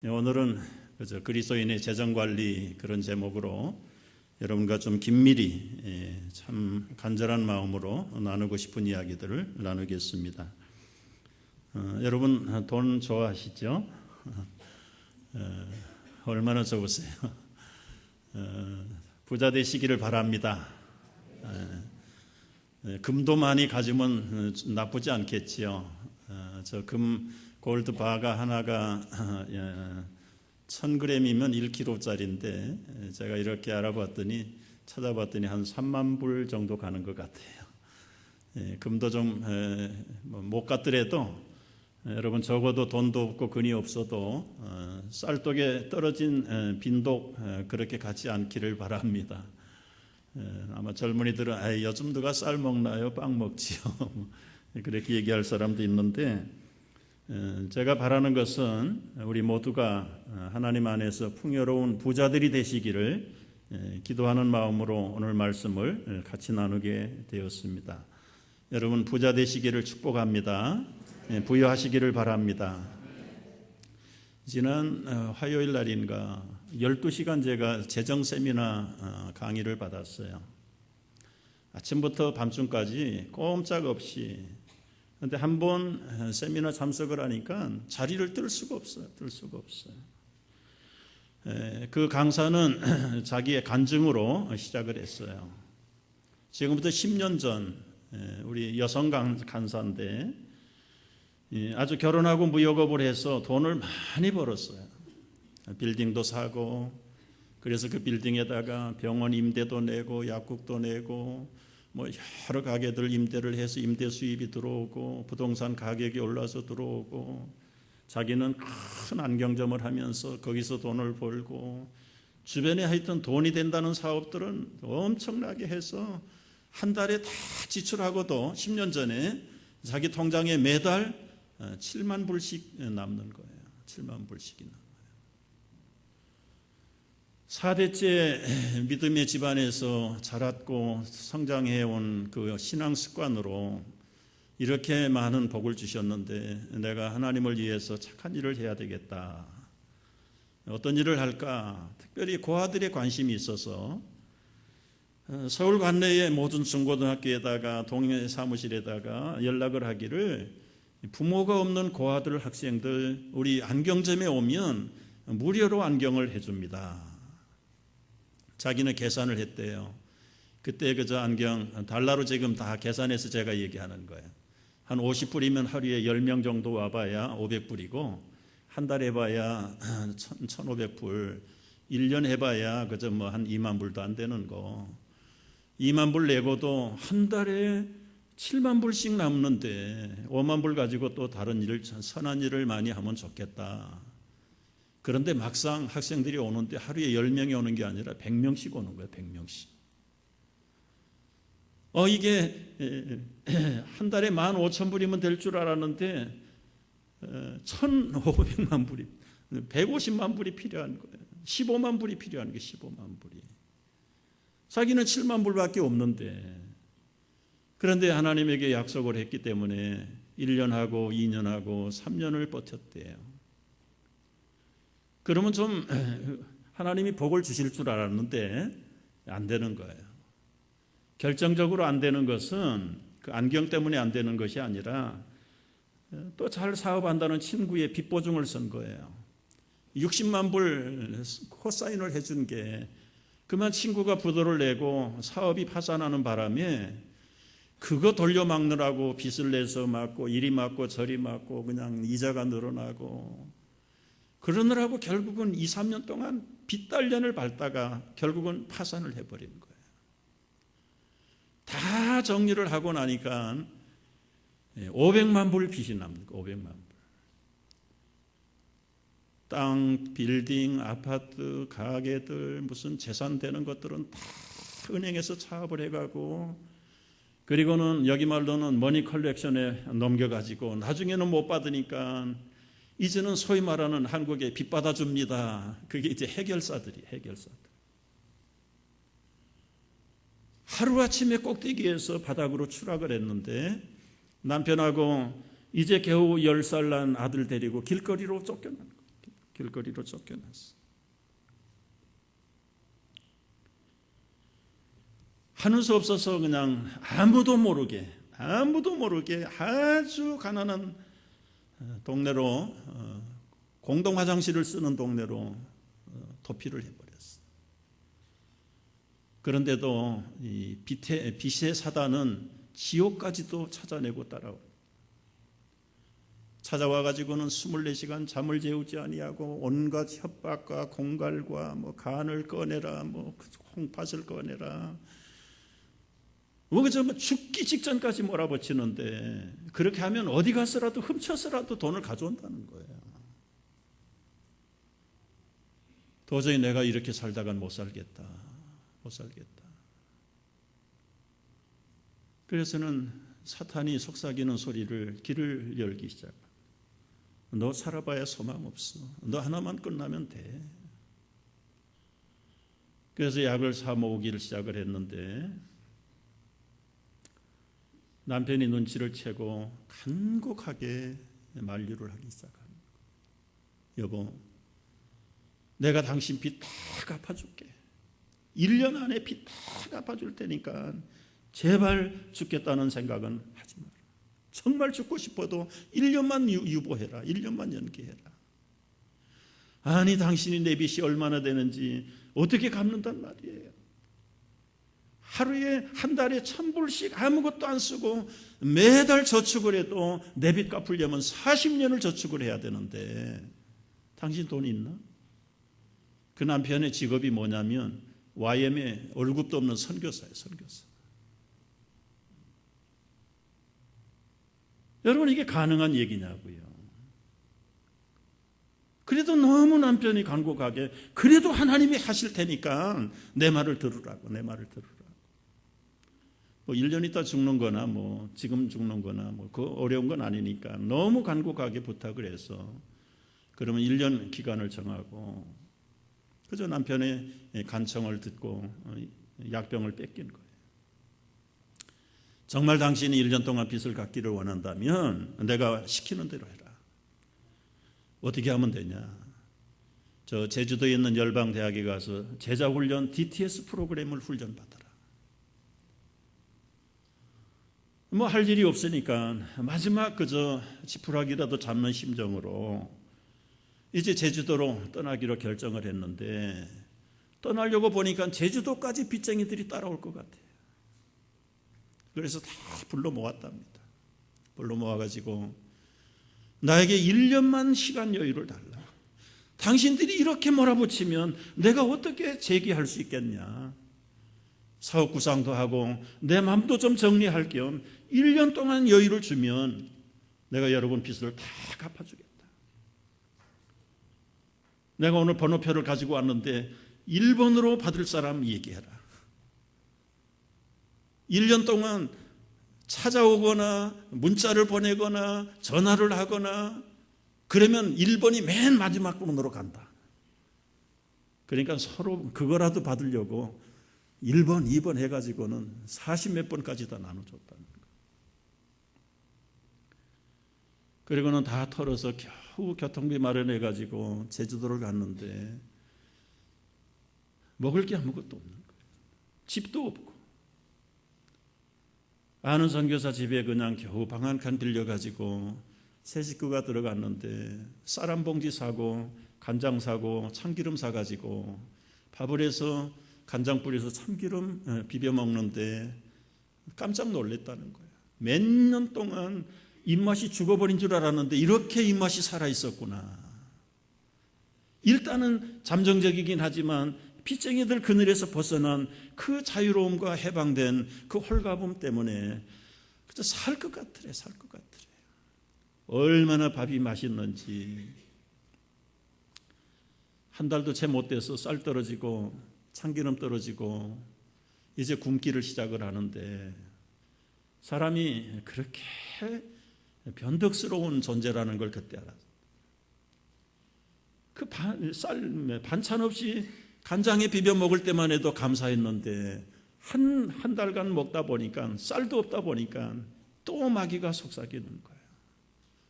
오늘은 그리스도인의 재정관리 그런 제목으로 여러분과 좀 긴밀히 참 간절한 마음으로 나누고 싶은 이야기들을 나누겠습니다. 여러분 돈 좋아하시죠? 얼마나 좋으세요? 부자 되시기를 바랍니다. 금도 많이 가지면 나쁘지 않겠지요. 저 골드 바가 하나가 1000g이면 1kg짜리인데 제가 이렇게 찾아봤더니 한 3만 불 정도 가는 것 같아요. 금도 좀 못 갔더라도 여러분 적어도 돈도 없고 근이 없어도 쌀독에 떨어진 빈독 그렇게 갖지 않기를 바랍니다. 아마 젊은이들은 요즘 누가 쌀 먹나요? 빵 먹지요. 그렇게 얘기할 사람도 있는데 제가 바라는 것은 우리 모두가 하나님 안에서 풍요로운 부자들이 되시기를 기도하는 마음으로 오늘 말씀을 같이 나누게 되었습니다. 여러분 부자 되시기를 축복합니다. 부유하시기를 바랍니다. 지난 화요일 날인가 12시간 제가 재정 세미나 강의를 받았어요. 아침부터 밤중까지 꼼짝없이. 그런데 한 번 세미나 참석을 하니까 자리를 뜰 수가 없어요. 그 강사는 자기의 간증으로 시작을 했어요. 지금부터 10년 전 우리 여성 간사인데 아주 결혼하고 무역업을 해서 돈을 많이 벌었어요. 빌딩도 사고, 그래서 그 빌딩에다가 병원 임대도 내고 약국도 내고 여러 가게들 임대를 해서 임대 수입이 들어오고 부동산 가격이 올라서 들어오고, 자기는 큰 안경점을 하면서 거기서 돈을 벌고, 주변에 하여튼 돈이 된다는 사업들은 엄청나게 해서 한 달에 다 지출하고도 10년 전에 자기 통장에 매달 7만 불씩 남는 거예요. 7만 불씩이 남는 거예요. 4대째 믿음의 집안에서 자랐고 성장해온 그 신앙 습관으로 이렇게 많은 복을 주셨는데 내가 하나님을 위해서 착한 일을 해야 되겠다. 어떤 일을 할까? 특별히 고아들의 관심이 있어서 서울 관내의 모든 중고등학교에다가 동네 사무실에다가 연락을 하기를 부모가 없는 고아들 학생들 우리 안경점에 오면 무료로 안경을 해줍니다. 자기는 계산을 했대요. 그때 그저 안경 달러로 지금 다 계산해서 제가 얘기하는 거예요. 한 50불이면 하루에 10명 정도 와봐야 500불이고 한 달 해봐야 1,500불, 1년 해봐야 그저 한 2만 불도 안 되는 거. 2만 불 내고도 한 달에 7만 불씩 남는데 5만 불 가지고 또 다른 일을, 선한 일을 많이 하면 좋겠다. 그런데 막상 학생들이 오는데 하루에 10명이 오는 게 아니라 100명씩 오는 거예요. 100명씩. 이게 한 달에 15,000불이면 될 줄 알았는데 1,500만 불이, 150만 불이 필요한 거예요. 15만 불이 필요한 게 15만 불이. 자기는 7만 불밖에 없는데, 그런데 하나님에게 약속을 했기 때문에 1년하고 2년하고 3년을 버텼대요. 그러면 좀 하나님이 복을 주실 줄 알았는데 안 되는 거예요. 결정적으로 안 되는 것은 그 안경 때문에 안 되는 것이 아니라 또 잘 사업한다는 친구의 빚보증을 쓴 거예요. 60만 불 코사인을 해준 게 그만 친구가 부도를 내고 사업이 파산하는 바람에 그거 돌려막느라고 빚을 내서 막고 이리 막고 저리 막고 그냥 이자가 늘어나고 그러느라고 결국은 2, 3년 동안 빚달년을 밟다가 결국은 파산을 해버린 거예요. 다 정리를 하고 나니까 500만 불 빚이 남는 거예요. 500만 불. 땅, 빌딩, 아파트, 가게들 무슨 재산 되는 것들은 다 은행에서 차압을 해가고, 그리고는 여기 말로는 머니 컬렉션에 넘겨가지고 나중에는 못 받으니까 이제는 소위 말하는 한국에 빚 받아줍니다. 그게 이제 해결사들. 하루아침에 꼭대기에서 바닥으로 추락을 했는데 남편하고 이제 겨우 10살 난 아들 데리고 길거리로 쫓겨난 거예요. 길거리로 쫓겨났어. 하는 수 없어서 그냥 아무도 모르게 아주 가난한 동네로, 공동 화장실을 쓰는 동네로 도피를 해버렸어. 그런데도 이 빛의 사단은 지옥까지도 찾아내고 찾아와 가지고는 24시간 잠을 재우지 아니하고 온갖 협박과 공갈과 간을 꺼내라, 홍팥을 꺼내라, 그저 죽기 직전까지 몰아붙이는데, 그렇게 하면 어디 가서라도 훔쳐서라도 돈을 가져온다는 거예요. 도저히 내가 이렇게 살다간 못 살겠다. 그래서는 사탄이 속삭이는 소리를 귀를 열기 시작해. 너 살아봐야 소망 없어. 너 하나만 끝나면 돼. 그래서 약을 사 모으기를 시작을 했는데, 남편이 눈치를 채고 간곡하게 만류를 하기 시작합니다. 여보, 내가 당신 빚 다 갚아줄게. 1년 안에 빚 다 갚아줄 테니까 제발 죽겠다는 생각은 하지 마라. 정말 죽고 싶어도 1년만 유보해라. 1년만 연기해라. 아니, 당신이 내 빚이 얼마나 되는지 어떻게 갚는단 말이에요. 하루에 한 달에 1,000불씩 아무것도 안 쓰고 매달 저축을 해도 내 빚 갚으려면 40년을 저축을 해야 되는데 당신 돈 있나? 그 남편의 직업이 뭐냐면 YM에 월급도 없는 선교사예요. 선교사. 여러분, 이게 가능한 얘기냐고요. 그래도 너무 남편이 간곡하게, 그래도 하나님이 하실 테니까 내 말을 들으라고. 1년 있다 죽는 거나 지금 죽는 거나 그 어려운 건 아니니까 너무 간곡하게 부탁을 해서, 그러면 1년 기간을 정하고 그저 남편의 간청을 듣고 약병을 뺏긴 거예요. 정말 당신이 1년 동안 빚을 갚기를 원한다면 내가 시키는 대로 해라. 어떻게 하면 되냐? 저 제주도에 있는 열방대학에 가서 제자훈련 DTS 프로그램을 훈련받아라. 할 일이 없으니까 마지막 그저 지푸라기라도 잡는 심정으로 이제 제주도로 떠나기로 결정을 했는데, 떠나려고 보니까 제주도까지 빚쟁이들이 따라올 것 같아요. 그래서 다 불러 모았답니다. 불러 모아가지고 나에게 1년만 시간 여유를 달라. 당신들이 이렇게 몰아붙이면 내가 어떻게 재기할 수 있겠냐. 사업 구상도 하고 내 마음도 좀 정리할 겸 1년 동안 여유를 주면 내가 여러분 빚을 다 갚아주겠다. 내가 오늘 번호표를 가지고 왔는데 1번으로 받을 사람 얘기해라. 1년 동안 찾아오거나 문자를 보내거나 전화를 하거나 그러면 1번이 맨 마지막 번호로 간다. 그러니까 서로 그거라도 받으려고 1번, 2번 해가지고는 40몇 번까지 다 나눠줬다는 거예요. 그리고는 다 털어서 겨우 교통비 마련해가지고 제주도를 갔는데 먹을 게 아무것도 없는 거예요. 집도 없고. 아는 선교사 집에 그냥 겨우 방 한 칸 빌려가지고 세 식구가 들어갔는데 쌀 한 봉지 사고 간장 사고 참기름 사가지고 밥을 해서 간장 뿌려서 참기름 비벼 먹는데 깜짝 놀랐다는 거예요. 몇 년 동안 입맛이 죽어버린 줄 알았는데 이렇게 입맛이 살아있었구나. 일단은 잠정적이긴 하지만 빚쟁이들 그늘에서 벗어난 그 자유로움과 해방된 그 홀가분 때문에 그저 살 것 같으래. 얼마나 밥이 맛있는지. 한 달도 채 못 돼서 쌀 떨어지고 참기름 떨어지고 이제 굶기를 시작을 하는데 사람이 그렇게 변덕스러운 존재라는 걸 그때 알았어요. 그 반찬 없이 간장에 비벼 먹을 때만 해도 감사했는데 한 달간 먹다 보니까 쌀도 없다 보니까 또 마귀가 속삭이는 거예요.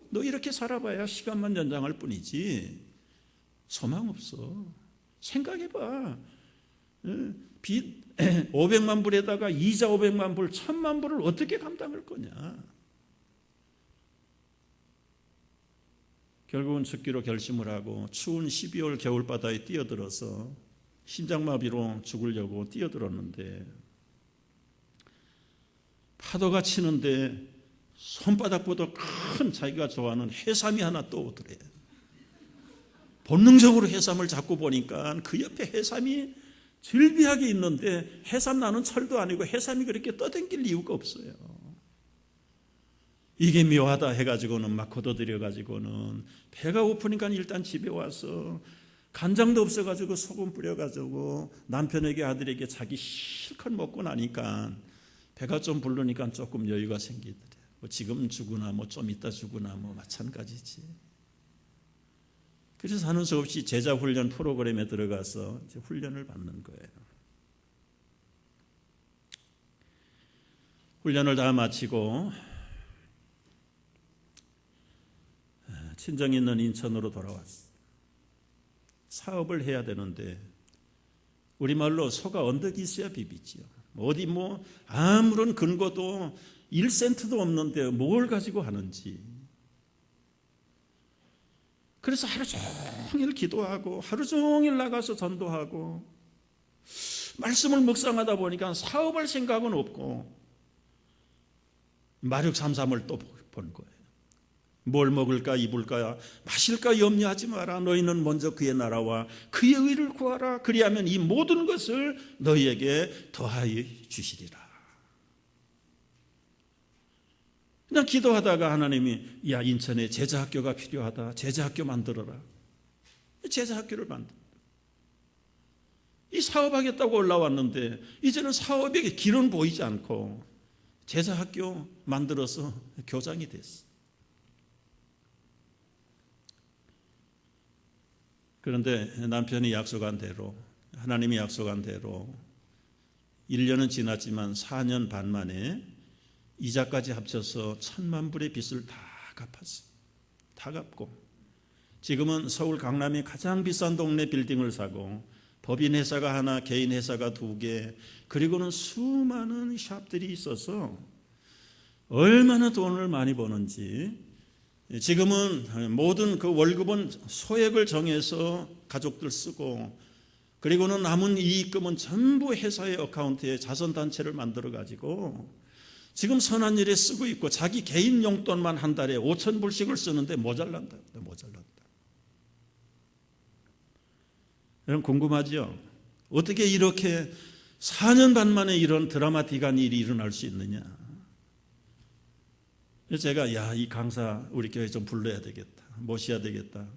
너 이렇게 살아봐야 시간만 연장할 뿐이지 소망 없어. 생각해봐. 빚 500만 불에다가 이자 500만 불, 1000만 불을 어떻게 감당할 거냐. 결국은 죽기로 결심을 하고 추운 12월 겨울바다에 뛰어들어서 심장마비로 죽으려고 뛰어들었는데 파도가 치는데 손바닥보다 큰 자기가 좋아하는 해삼이 하나 떠오더래. 본능적으로 해삼을 잡고 보니까 그 옆에 해삼이 즐비하게 있는데 해삼 나는 철도 아니고 해삼이 그렇게 떠댕길 이유가 없어요. 이게 묘하다 해가지고는 막 걷어들여가지고는 배가 고프니까 일단 집에 와서 간장도 없어가지고 소금 뿌려가지고 남편에게 아들에게 자기 실컷 먹고 나니까 배가 좀 부르니까 조금 여유가 생기더래. 뭐 지금 주구나 뭐 좀 이따 주구나 뭐 마찬가지지. 그래서 하는 수 없이 제자 훈련 프로그램에 들어가서 이제 훈련을 받는 거예요. 훈련을 다 마치고 친정이 있는 인천으로 돌아왔어. 사업을 해야 되는데 우리말로 소가 언덕이 있어야 비비지요. 어디 뭐 아무런 근거도 1센트도 없는데 뭘 가지고 하는지. 그래서 하루 종일 기도하고 하루 종일 나가서 전도하고 말씀을 묵상하다 보니까 사업할 생각은 없고 마륵 삼삼을 또 본 거예요. 뭘 먹을까 입을까 마실까 염려하지 마라. 너희는 먼저 그의 나라와 그의 의를 구하라. 그리하면 이 모든 것을 너희에게 더하여 주시리라. 그냥 기도하다가 하나님이 야 인천에 제자학교가 필요하다. 제자학교 만들어라. 제자학교를 만들어. 이 사업하겠다고 올라왔는데 이제는 사업의 길은 보이지 않고 제자학교 만들어서 교장이 됐어. 그런데 남편이 약속한 대로 하나님이 약속한 대로 1년은 지났지만 4년 반 만에 이자까지 합쳐서 1000만 불의 빚을 다 갚았어요. 다 갚고 지금은 서울 강남의 가장 비싼 동네 빌딩을 사고 법인 회사가 하나, 개인 회사가 2개, 그리고는 수많은 샵들이 있어서 얼마나 돈을 많이 버는지. 지금은 모든 그 월급은 소액을 정해서 가족들 쓰고 그리고는 남은 이익금은 전부 회사의 어카운트에 자선단체를 만들어 가지고 지금 선한 일에 쓰고 있고 자기 개인 용돈만 한 달에 5,000불씩을 쓰는데 모자란다. 여러분 궁금하죠? 어떻게 이렇게 4년 반 만에 이런 드라마틱한 일이 일어날 수 있느냐? 제가 이 강사 우리 교회 좀 불러야 되겠다. 모셔야 되겠다.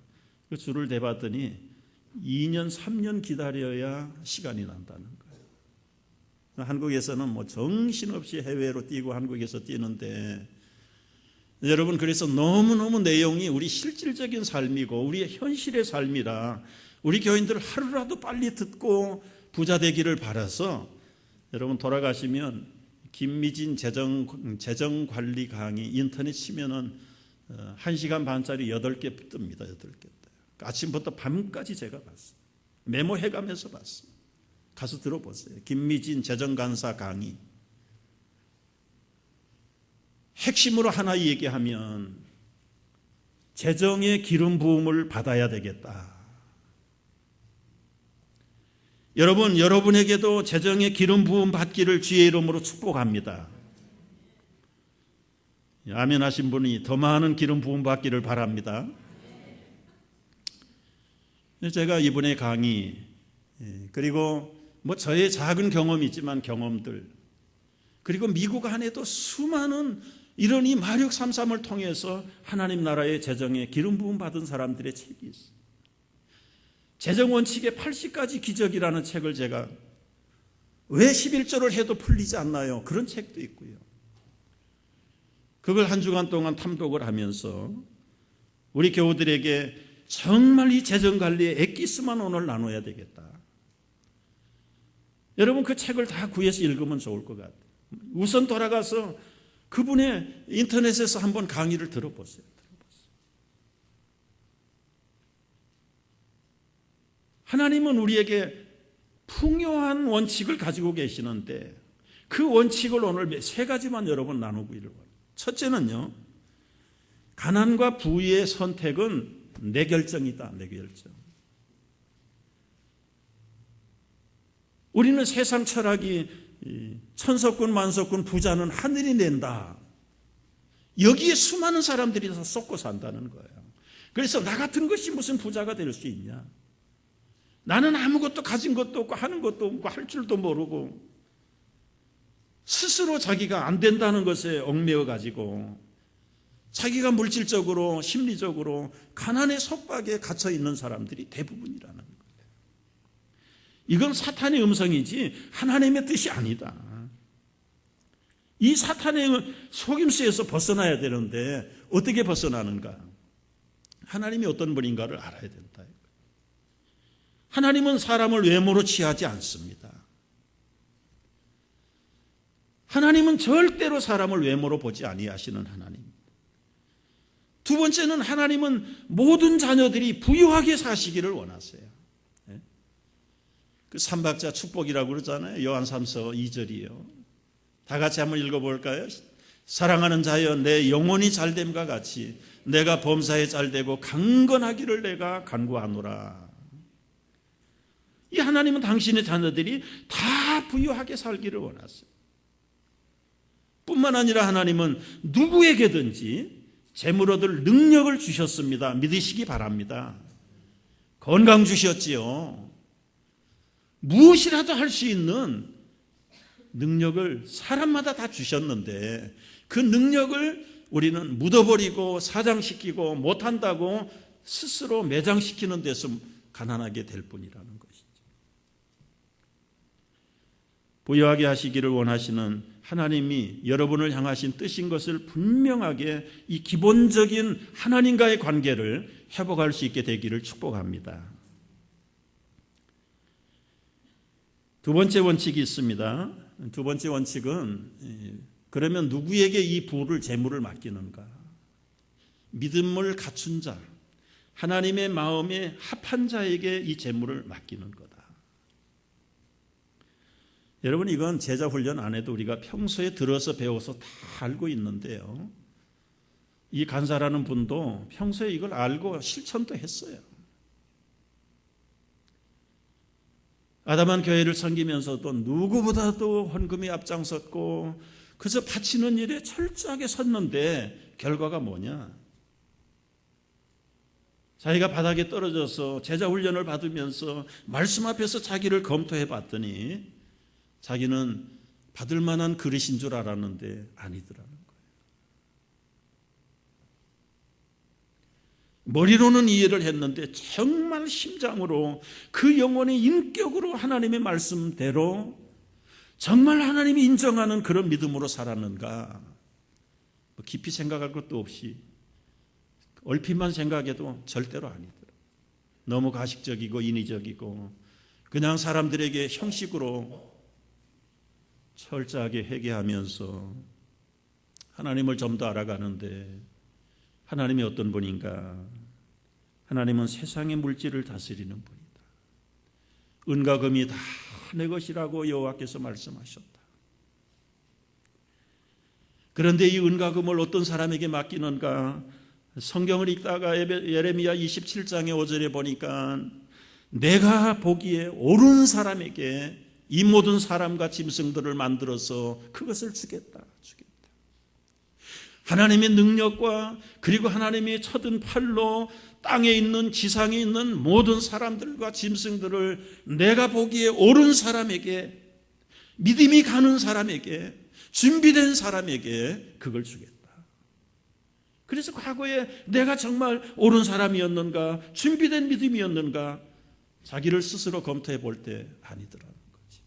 그 줄을 대봤더니 2년 3년 기다려야 시간이 난다는 거예요. 한국에서는 뭐 정신없이 해외로 뛰고 한국에서 뛰는데 여러분 그래서 너무너무 내용이 우리 실질적인 삶이고 우리의 현실의 삶이라 우리 교인들 하루라도 빨리 듣고 부자 되기를 바라서 여러분 돌아가시면 김미진 재정관리 강의 인터넷 치면은 1시간 반짜리 8개 뜹니다. 8개. 아침부터 밤까지 제가 봤어요. 메모해가면서 봤어요. 가서 들어보세요. 김미진 재정간사 강의. 핵심으로 하나 얘기하면 재정의 기름 부음을 받아야 되겠다. 여러분, 여러분에게도 재정의 기름 부음 받기를 주의 이름으로 축복합니다. 아멘 하신 분이 더 많은 기름 부음 받기를 바랍니다. 제가 이번에 강의 그리고 뭐 저의 작은 경험이 있지만 경험들 그리고 미국 안에도 수많은 이런 이 마력 삼삼을 통해서 하나님 나라의 재정에 기름 부음 받은 사람들의 책이 있어요. 재정원칙의 80가지 기적이라는 책을 제가 왜 11조를 해도 풀리지 않나요? 그런 책도 있고요. 그걸 한 주간 동안 탐독을 하면서 우리 교우들에게 정말 이 재정관리의 엑기스만 오늘 나눠야 되겠다. 여러분 그 책을 다 구해서 읽으면 좋을 것 같아요. 우선 돌아가서 그분의 인터넷에서 한번 강의를 들어보세요. 하나님은 우리에게 풍요한 원칙을 가지고 계시는데 그 원칙을 오늘 세 가지만 여러분 나누고 있는 거예요. 첫째는요, 가난과 부의 선택은 내 결정이다. 내 결정. 우리는 세상 철학이 천석군 만석군 부자는 하늘이 낸다. 여기에 수많은 사람들이 다 쏟고 산다는 거예요. 그래서 나 같은 것이 무슨 부자가 될 수 있냐? 나는 아무것도 가진 것도 없고 하는 것도 없고 할 줄도 모르고 스스로 자기가 안 된다는 것에 얽매여 가지고 자기가 물질적으로 심리적으로 가난의 속박에 갇혀 있는 사람들이 대부분이라는 거예요. 이건 사탄의 음성이지 하나님의 뜻이 아니다. 이 사탄의 속임수에서 벗어나야 되는데 어떻게 벗어나는가? 하나님이 어떤 분인가를 알아야 된다. 하나님은 사람을 외모로 취하지 않습니다. 하나님은 절대로 사람을 외모로 보지 아니하시는 하나님. 두 번째는 하나님은 모든 자녀들이 부유하게 사시기를 원하세요. 그 삼박자 축복이라고 그러잖아요. 요한 3서 2절이요. 다 같이 한번 읽어볼까요? 사랑하는 자여 내 영혼이 잘됨과 같이 내가 범사에 잘되고 강건하기를 내가 간구하노라. 이 하나님은 당신의 자녀들이 다 부유하게 살기를 원하세요. 뿐만 아니라 하나님은 누구에게든지 재물 얻을 능력을 주셨습니다. 믿으시기 바랍니다. 건강 주셨지요. 무엇이라도 할 수 있는 능력을 사람마다 다 주셨는데 그 능력을 우리는 묻어버리고 사장시키고 못한다고 스스로 매장시키는 데서 가난하게 될 뿐이라는 것이죠. 부유하게 하시기를 원하시는 하나님이 여러분을 향하신 뜻인 것을 분명하게 이 기본적인 하나님과의 관계를 회복할 수 있게 되기를 축복합니다. 두 번째 원칙이 있습니다. 두 번째 원칙은 그러면 누구에게 이 부를 재물을 맡기는가? 믿음을 갖춘 자, 하나님의 마음에 합한 자에게 이 재물을 맡기는 거다. 여러분 이건 제자 훈련 안 해도 우리가 평소에 들어서 배워서 다 알고 있는데요. 이 간사라는 분도 평소에 이걸 알고 실천도 했어요. 아담한 교회를 섬기면서도 누구보다도 헌금에 앞장섰고 그저 바치는 일에 철저하게 섰는데 결과가 뭐냐? 자기가 바닥에 떨어져서 제자 훈련을 받으면서 말씀 앞에서 자기를 검토해 봤더니 자기는 받을 만한 그릇인 줄 알았는데 아니더라는 거예요. 머리로는 이해를 했는데 정말 심장으로 그 영혼의 인격으로 하나님의 말씀대로 정말 하나님이 인정하는 그런 믿음으로 살았는가? 깊이 생각할 것도 없이 얼핏만 생각해도 절대로 아니더라. 너무 가식적이고 인위적이고 그냥 사람들에게 형식으로 철저하게 회개하면서 하나님을 좀 더 알아가는데 하나님이 어떤 분인가? 하나님은 세상의 물질을 다스리는 분이다. 은과 금이 다 내 것이라고 여호와께서 말씀하셨다. 그런데 이 은과 금을 어떤 사람에게 맡기는가? 성경을 읽다가 예레미야 27장의 5절에 보니까 내가 보기에 옳은 사람에게 이 모든 사람과 짐승들을 만들어서 그것을 주겠다. 하나님의 능력과 그리고 하나님의 쳐든 팔로 땅에 있는 지상에 있는 모든 사람들과 짐승들을 내가 보기에 옳은 사람에게 믿음이 가는 사람에게 준비된 사람에게 그걸 주겠다. 그래서 과거에 내가 정말 옳은 사람이었는가 준비된 믿음이었는가 자기를 스스로 검토해 볼 때 아니더라는 거지.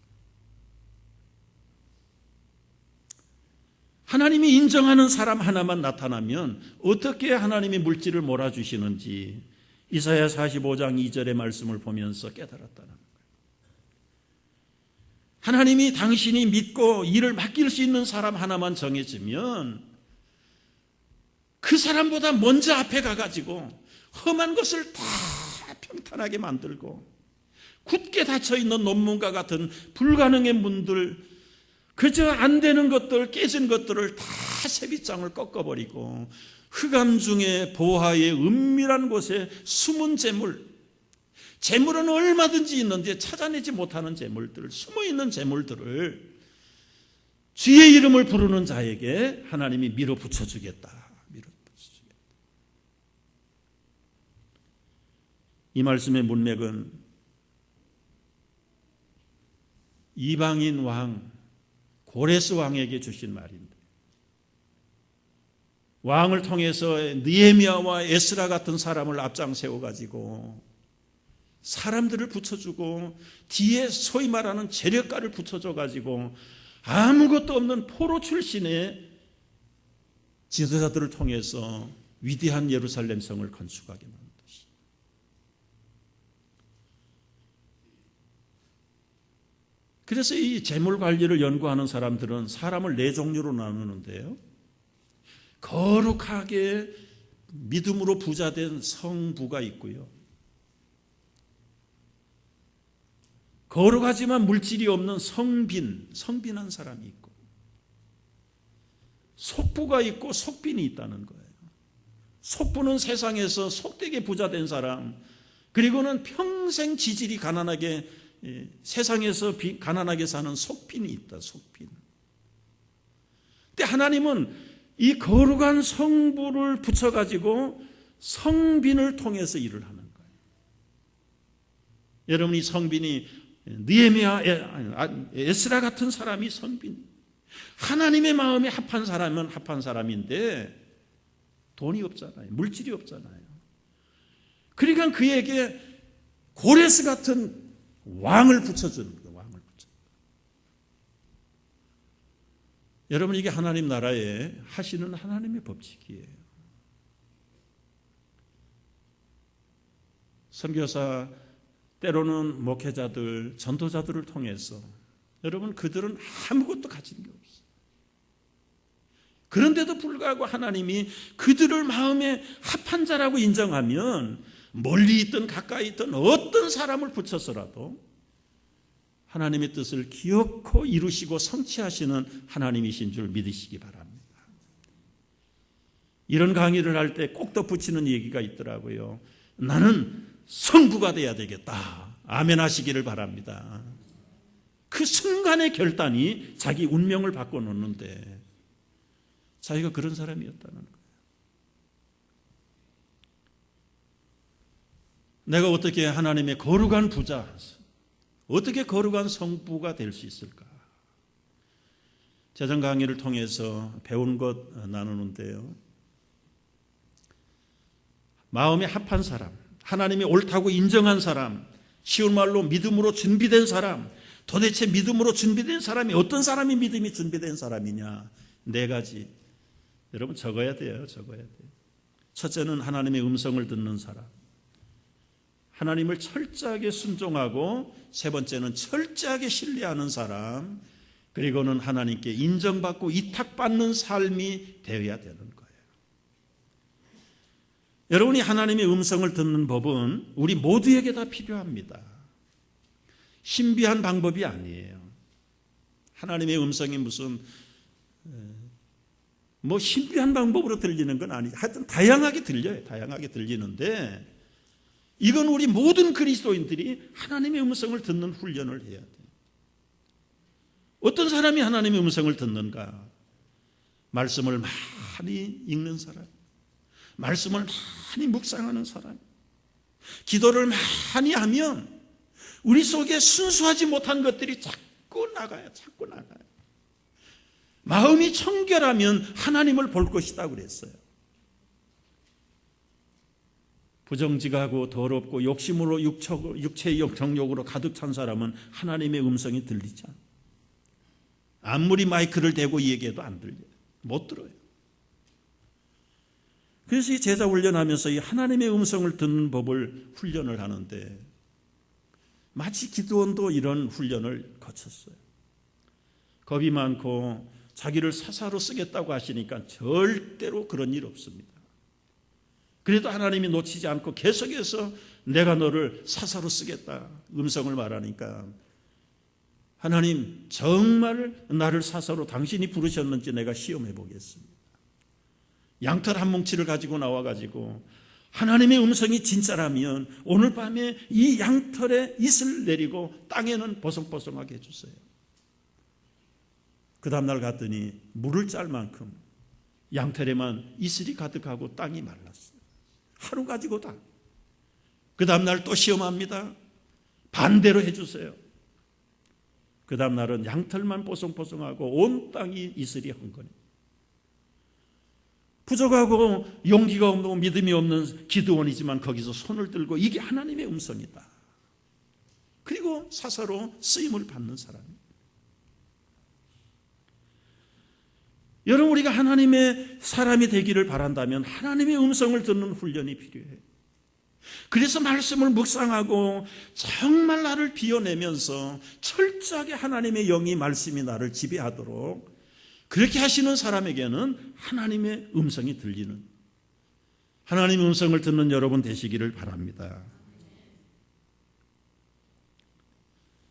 하나님이 인정하는 사람 하나만 나타나면 어떻게 하나님이 물질을 몰아주시는지 이사야 45장 2절의 말씀을 보면서 깨달았다는 거예요. 하나님이 당신이 믿고 일을 맡길 수 있는 사람 하나만 정해지면 그 사람보다 먼저 앞에 가가지고 험한 것을 다 평탄하게 만들고 굳게 닫혀있는 논문과 같은 불가능의 문들, 그저 안 되는 것들, 깨진 것들을 다 새빗장을 꺾어버리고 흑암 중에 보화의 은밀한 곳에 숨은 재물은 얼마든지 있는데 찾아내지 못하는 재물들, 숨어있는 재물들을 주의 이름을 부르는 자에게 하나님이 밀어붙여주겠다. 이 말씀의 문맥은 이방인 왕 고레스 왕에게 주신 말입니다. 왕을 통해서 느헤미야와 에스라 같은 사람을 앞장 세워가지고 사람들을 붙여주고 뒤에 소위 말하는 재력가를 붙여줘가지고 아무것도 없는 포로 출신의 지도자들을 통해서 위대한 예루살렘 성을 건축하게 만듭니다. 그래서 이 재물 관리를 연구하는 사람들은 사람을 네 종류로 나누는데요. 거룩하게 믿음으로 부자된 성부가 있고요. 거룩하지만 물질이 없는 성빈한 사람이 있고, 속부가 있고 속빈이 있다는 거예요. 속부는 세상에서 속되게 부자된 사람, 그리고는 평생 지질이 가난하게 세상에서 가난하게 사는 속빈이 있다. 속빈. 근데 하나님은 이 거룩한 성부를 붙여가지고 성빈을 통해서 일을 하는 거예요. 여러분, 이 성빈이 느헤미야, 에스라 같은 사람이 성빈. 하나님의 마음에 합한 사람은 합한 사람인데 돈이 없잖아요. 물질이 없잖아요. 그러니까 그에게 고레스 같은 왕을 붙여주는 거예요. 왕을 붙여. 여러분, 이게 하나님 나라에 하시는 하나님의 법칙이에요. 선교사, 때로는 목회자들, 전도자들을 통해서 여러분, 그들은 아무것도 가진 게 없어요. 그런데도 불구하고 하나님이 그들을 마음에 합한 자라고 인정하면 멀리 있든 가까이 있든 어떤 사람을 붙여서라도 하나님의 뜻을 기억코 이루시고 성취하시는 하나님이신 줄 믿으시기 바랍니다. 이런 강의를 할 때 꼭 덧붙이는 얘기가 있더라고요. 나는 성부가 돼야 되겠다. 아멘 하시기를 바랍니다. 그 순간의 결단이 자기 운명을 바꿔놓는데 자기가 그런 사람이었다는 거예요. 내가 어떻게 하나님의 거룩한 부자, 어떻게 거룩한 성부가 될 수 있을까? 재정 강의를 통해서 배운 것 나누는데요. 마음에 합한 사람, 하나님이 옳다고 인정한 사람, 쉬운 말로 믿음으로 준비된 사람, 도대체 믿음으로 준비된 사람이 어떤 사람이 믿음이 준비된 사람이냐? 네 가지. 여러분 적어야 돼요. 적어야 돼요. 첫째는 하나님의 음성을 듣는 사람. 하나님을 철저하게 순종하고, 세 번째는 철저하게 신뢰하는 사람, 그리고는 하나님께 인정받고 위탁받는 삶이 되어야 되는 거예요. 여러분이 하나님의 음성을 듣는 법은 우리 모두에게 다 필요합니다. 신비한 방법이 아니에요. 하나님의 음성이 무슨 신비한 방법으로 들리는 건 아니죠. 하여튼 다양하게 들려요. 다양하게 들리는데 이건 우리 모든 그리스도인들이 하나님의 음성을 듣는 훈련을 해야 돼요. 어떤 사람이 하나님의 음성을 듣는가? 말씀을 많이 읽는 사람, 말씀을 많이 묵상하는 사람, 기도를 많이 하면 우리 속에 순수하지 못한 것들이 자꾸 나가요. 자꾸 나가요. 마음이 청결하면 하나님을 볼 것이다 그랬어요. 부정직하고 더럽고 욕심으로 육체의 정욕으로 가득 찬 사람은 하나님의 음성이 들리지 않아요. 아무리 마이크를 대고 얘기해도 안 들려요. 못 들어요. 그래서 이 제자 훈련하면서 이 하나님의 음성을 듣는 법을 훈련을 하는데 마치 기드온도 이런 훈련을 거쳤어요. 겁이 많고 자기를 사사로 쓰겠다고 하시니까 절대로 그런 일 없습니다. 그래도 하나님이 놓치지 않고 계속해서 내가 너를 사사로 쓰겠다 음성을 말하니까 하나님 정말 나를 사사로 당신이 부르셨는지 내가 시험해 보겠습니다. 양털 한 뭉치를 가지고 나와가지고 하나님의 음성이 진짜라면 오늘 밤에 이 양털에 이슬 내리고 땅에는 보송보송하게 해주세요. 그 다음날 갔더니 물을 짤 만큼 양털에만 이슬이 가득하고 땅이 말랐어요. 하루 가지고 다. 그 다음날 또 시험합니다. 반대로 해주세요. 그 다음날은 양털만 뽀송뽀송하고 온 땅이 이슬이 한 거네. 부족하고 용기가 없고 믿음이 없는 기드온이지만 거기서 손을 들고 이게 하나님의 음성이다. 그리고 사사로 쓰임을 받는 사람입니다. 여러분, 우리가 하나님의 사람이 되기를 바란다면 하나님의 음성을 듣는 훈련이 필요해요. 그래서 말씀을 묵상하고 정말 나를 비워내면서 철저하게 하나님의 영이 말씀이 나를 지배하도록 그렇게 하시는 사람에게는 하나님의 음성이 들리는, 하나님의 음성을 듣는 여러분 되시기를 바랍니다.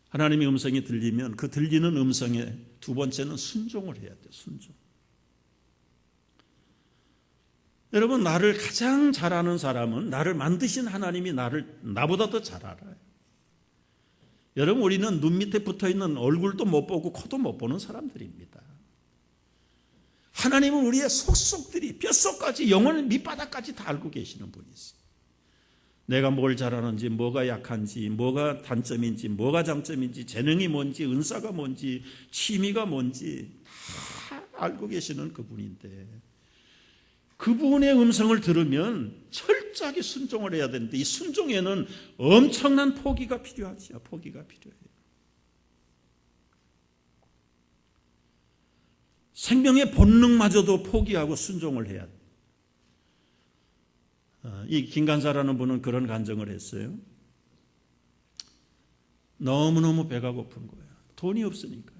하나님의 음성이 들리면 그 들리는 음성의 두 번째는 순종을 해야 돼요. 순종. 여러분, 나를 가장 잘 아는 사람은 나를 만드신 하나님이 나보다 더 잘 알아요. 여러분, 우리는 눈 밑에 붙어있는 얼굴도 못 보고 코도 못 보는 사람들입니다. 하나님은 우리의 속속들이 뼛속까지 영혼 밑바닥까지 다 알고 계시는 분이세요. 내가 뭘 잘하는지, 뭐가 약한지, 뭐가 단점인지, 뭐가 장점인지, 재능이 뭔지, 은사가 뭔지, 취미가 뭔지 다 알고 계시는 그분인데 그분의 음성을 들으면 철저하게 순종을 해야 되는데 이 순종에는 엄청난 포기가 필요하죠. 포기가 필요해요. 생명의 본능마저도 포기하고 순종을 해야 돼요. 이 김간사라는 분은 그런 간증을 했어요. 너무너무 배가 고픈 거예요. 돈이 없으니까.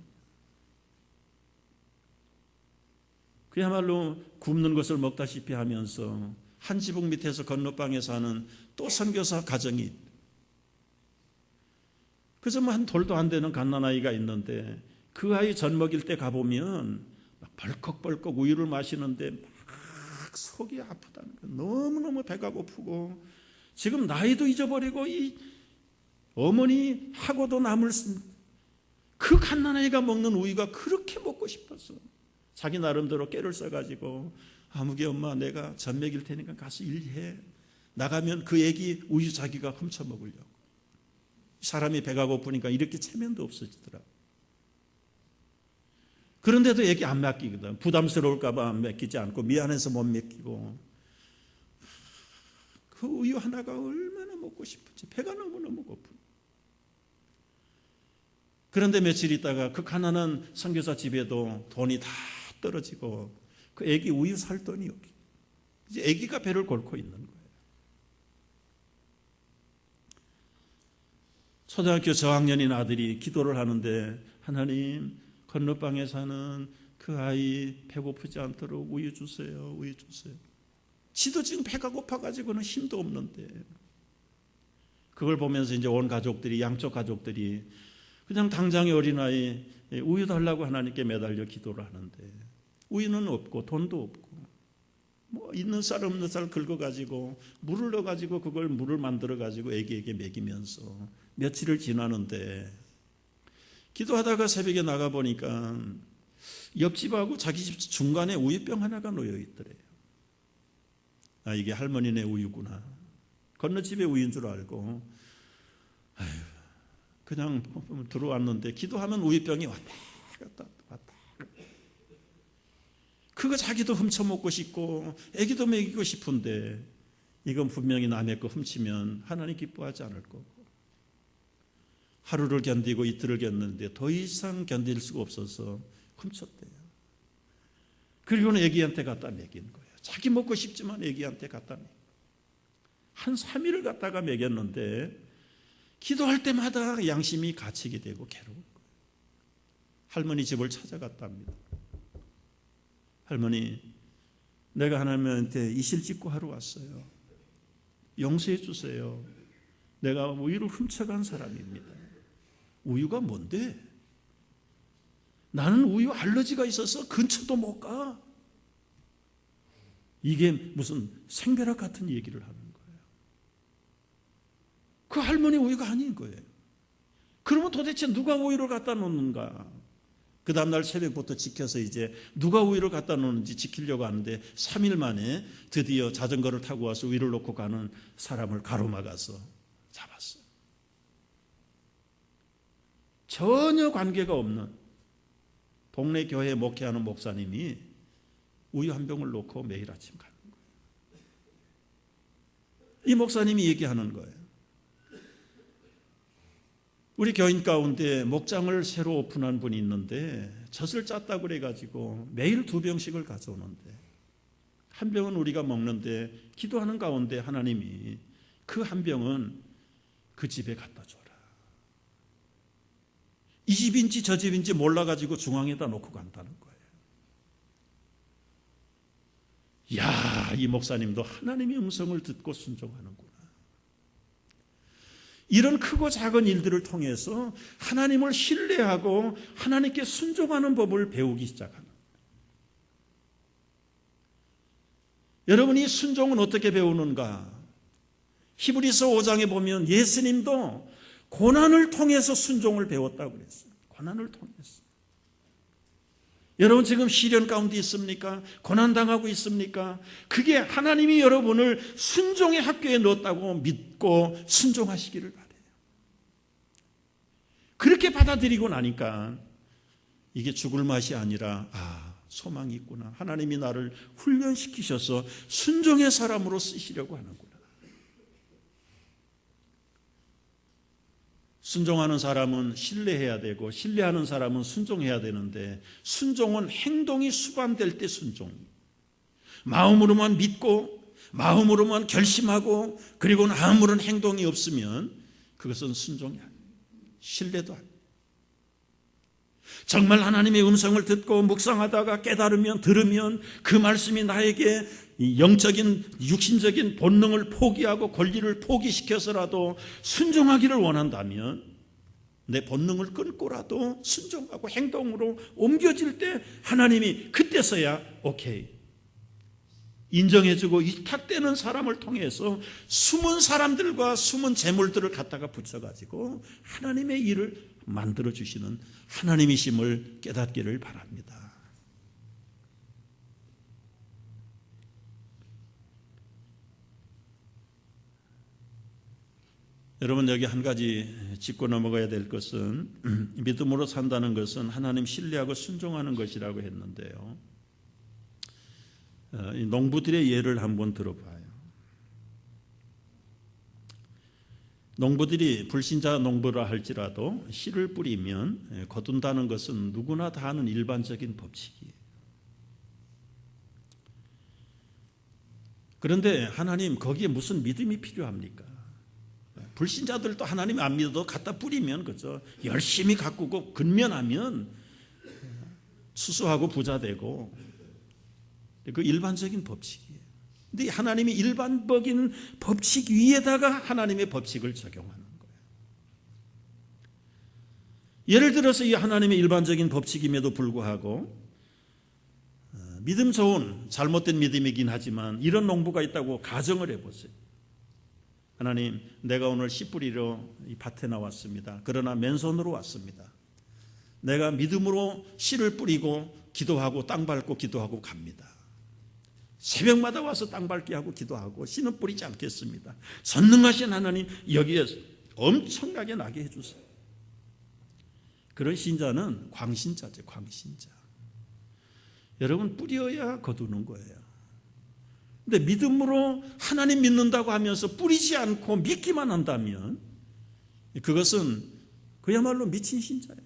그야말로 굶는 것을 먹다시피 하면서 한 지붕 밑에서 건너방에 사는 또 선교사 가정이, 그래서 뭐 한 돌도 안 되는 갓난아이가 있는데 그 아이 젖 먹일 때 가보면 막 벌컥벌컥 우유를 마시는데 막 속이 아프다는 거예요. 너무너무 배가 고프고 지금 나이도 잊어버리고 이 어머니하고도 남을 그 갓난아이가 먹는 우유가 그렇게 먹고 싶었어. 자기 나름대로 깨를 써가지고 아무개 엄마 내가 젖 먹일 테니까 가서 일해. 나가면 그 애기 우유 자기가 훔쳐 먹으려고. 사람이 배가 고프니까 이렇게 체면도 없어지더라고. 그런데도 애기 안 맡기거든. 부담스러울까 봐 안 맡기지 않고 미안해서 못 맡기고. 그 우유 하나가 얼마나 먹고 싶은지 배가 너무너무 고픈. 그런데 며칠 있다가 그 가난한 선교사 집에도 돈이 다 떨어지고 그 애기 우유 살 돈이 없어. 이제 애기가 배를 곪고 있는 거예요. 초등학교 저학년인 아들이 기도를 하는데 하나님 건너방에 사는 그 아이 배고프지 않도록 우유 주세요. 우유 주세요. 지도 지금 배가 고파가지고는 힘도 없는데 그걸 보면서 이제 온 가족들이 양쪽 가족들이 그냥 당장의 어린아이 우유 달라고 하나님께 매달려 기도를 하는데 우유는 없고 돈도 없고 뭐 있는 쌀 없는 쌀 긁어가지고 물을 넣어가지고 그걸 물을 만들어가지고 애기에게 먹이면서 며칠을 지나는데 기도하다가 새벽에 나가보니까 옆집하고 자기 집 중간에 우유병 하나가 놓여 있더래요. 아, 이게 할머니네 우유구나. 건너집에 우유인 줄 알고 아휴, 그냥 들어왔는데 기도하면 우유병이 왔다 갔다 왔다. 그거 자기도 훔쳐먹고 싶고 애기도 먹이고 싶은데 이건 분명히 남의 거 훔치면 하나님 기뻐하지 않을 거고 하루를 견디고 이틀을 견디는데 더 이상 견딜 수가 없어서 훔쳤대요. 그리고는 애기한테 갖다 먹인 거예요. 자기 먹고 싶지만 애기한테 갖다 먹인 거예요. 한 3일을 갖다가 먹였는데 기도할 때마다 양심이 갇히게 되고 괴로운 거예요. 할머니 집을 찾아갔답니다. 할머니, 내가 하나님한테 이실 짓고 하러 왔어요. 용서해 주세요. 내가 우유를 훔쳐간 사람입니다. 우유가 뭔데? 나는 우유 알러지가 있어서 근처도 못 가. 이게 무슨 생벼락 같은 얘기를 하는 거예요. 그 할머니 우유가 아닌 거예요. 그러면 도대체 누가 우유를 갖다 놓는가? 그 다음날 새벽부터 지켜서 이제 누가 우유를 갖다 놓는지 지키려고 하는데 3일 만에 드디어 자전거를 타고 와서 우유를 놓고 가는 사람을 가로막아서 잡았어요. 전혀 관계가 없는 동네 교회에 목회하는 목사님이 우유 한 병을 놓고 매일 아침 가는 거예요. 이 목사님이 얘기하는 거예요. 우리 교인 가운데 목장을 새로 오픈한 분이 있는데 젖을 짰다고 그래가지고 매일 2병씩을 가져오는데 한 병은 우리가 먹는데 기도하는 가운데 하나님이 그 한 병은 그 집에 갖다 줘라. 이 집인지 저 집인지 몰라가지고 중앙에다 놓고 간다는 거예요. 이야, 이 목사님도 하나님의 음성을 듣고 순종하는구나. 이런 크고 작은 일들을 통해서 하나님을 신뢰하고 하나님께 순종하는 법을 배우기 시작하는 거예요. 여러분이 순종은 어떻게 배우는가? 히브리서 5장에 보면 예수님도 고난을 통해서 순종을 배웠다고 그랬어요. 고난을 통해서. 여러분 지금 시련 가운데 있습니까? 고난당하고 있습니까? 그게 하나님이 여러분을 순종의 학교에 넣었다고 믿고 순종하시기를 바라요. 그렇게 받아들이고 나니까 이게 죽을 맛이 아니라 소망이 있구나. 하나님이 나를 훈련시키셔서 순종의 사람으로 쓰시려고 하는구나. 순종하는 사람은 신뢰해야 되고 신뢰하는 사람은 순종해야 되는데 순종은 행동이 수반될 때 순종. 마음으로만 믿고 마음으로만 결심하고 그리고는 아무런 행동이 없으면 그것은 순종이 아니에요. 신뢰도 아니에요. 정말 하나님의 음성을 듣고 묵상하다가 깨달으면 들으면 그 말씀이 나에게 영적인 육신적인 본능을 포기하고 권리를 포기시켜서라도 순종하기를 원한다면 내 본능을 끊고라도 순종하고 행동으로 옮겨질 때 하나님이 그때서야 오케이 인정해주고 위탁되는 사람을 통해서 숨은 사람들과 숨은 재물들을 갖다가 붙여가지고 하나님의 일을 만들어주시는 하나님이심을 깨닫기를 바랍니다. 여러분 여기 한 가지 짚고 넘어가야 될 것은 믿음으로 산다는 것은 하나님 신뢰하고 순종하는 것이라고 했는데요. 이 농부들의 예를 한번 들어봐요. 농부들이 불신자 농부라 할지라도 씨를 뿌리면 거둔다는 것은 누구나 다 아는 일반적인 법칙이에요. 그런데 하나님 거기에 무슨 믿음이 필요합니까? 불신자들도 하나님 안 믿어도 갖다 뿌리면 그죠? 열심히 가꾸고 근면하면 수수하고 부자 되고 그 일반적인 법칙이에요. 근데 하나님이 일반적인 법칙 위에다가 하나님의 법칙을 적용하는 거예요. 예를 들어서 이 하나님의 일반적인 법칙임에도 불구하고 믿음 좋은 잘못된 믿음이긴 하지만 이런 농부가 있다고 가정을 해보세요. 하나님, 내가 오늘 씨 뿌리러 이 밭에 나왔습니다. 그러나 맨손으로 왔습니다. 내가 믿음으로 씨를 뿌리고 기도하고 땅 밟고 기도하고 갑니다. 새벽마다 와서 땅 밟기 하고 기도하고 씨는 뿌리지 않겠습니다. 전능하신 하나님 여기에서 엄청나게 나게 해주세요. 그런 신자는 광신자죠. 광신자. 여러분 뿌려야 거두는 거예요. 근데 믿음으로 하나님 믿는다고 하면서 뿌리지 않고 믿기만 한다면 그것은 그야말로 미친 신자예요.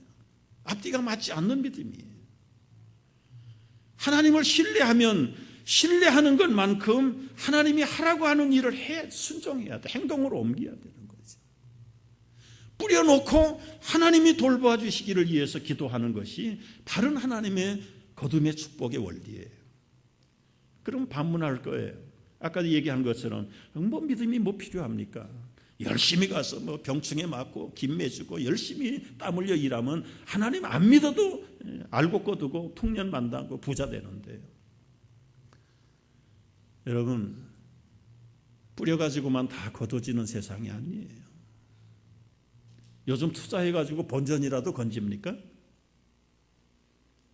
앞뒤가 맞지 않는 믿음이에요. 하나님을 신뢰하면 신뢰하는 것만큼 하나님이 하라고 하는 일을 순종해야 돼. 행동으로 옮겨야 되는 거죠. 뿌려놓고 하나님이 돌봐 주시기를 위해서 기도하는 것이 바른 하나님의 거둠의 축복의 원리예요. 그럼 반문할 거예요. 아까 얘기한 것처럼 뭐 믿음이 뭐 필요합니까? 열심히 가서 뭐 병충해 맞고 김 매주고 열심히 땀 흘려 일하면 하나님 안 믿어도 알고 꺼두고 풍년 만당고 부자 되는데요. 여러분, 뿌려가지고만 다 거둬지는 세상이 아니에요. 요즘 투자해가지고 본전이라도 건집니까?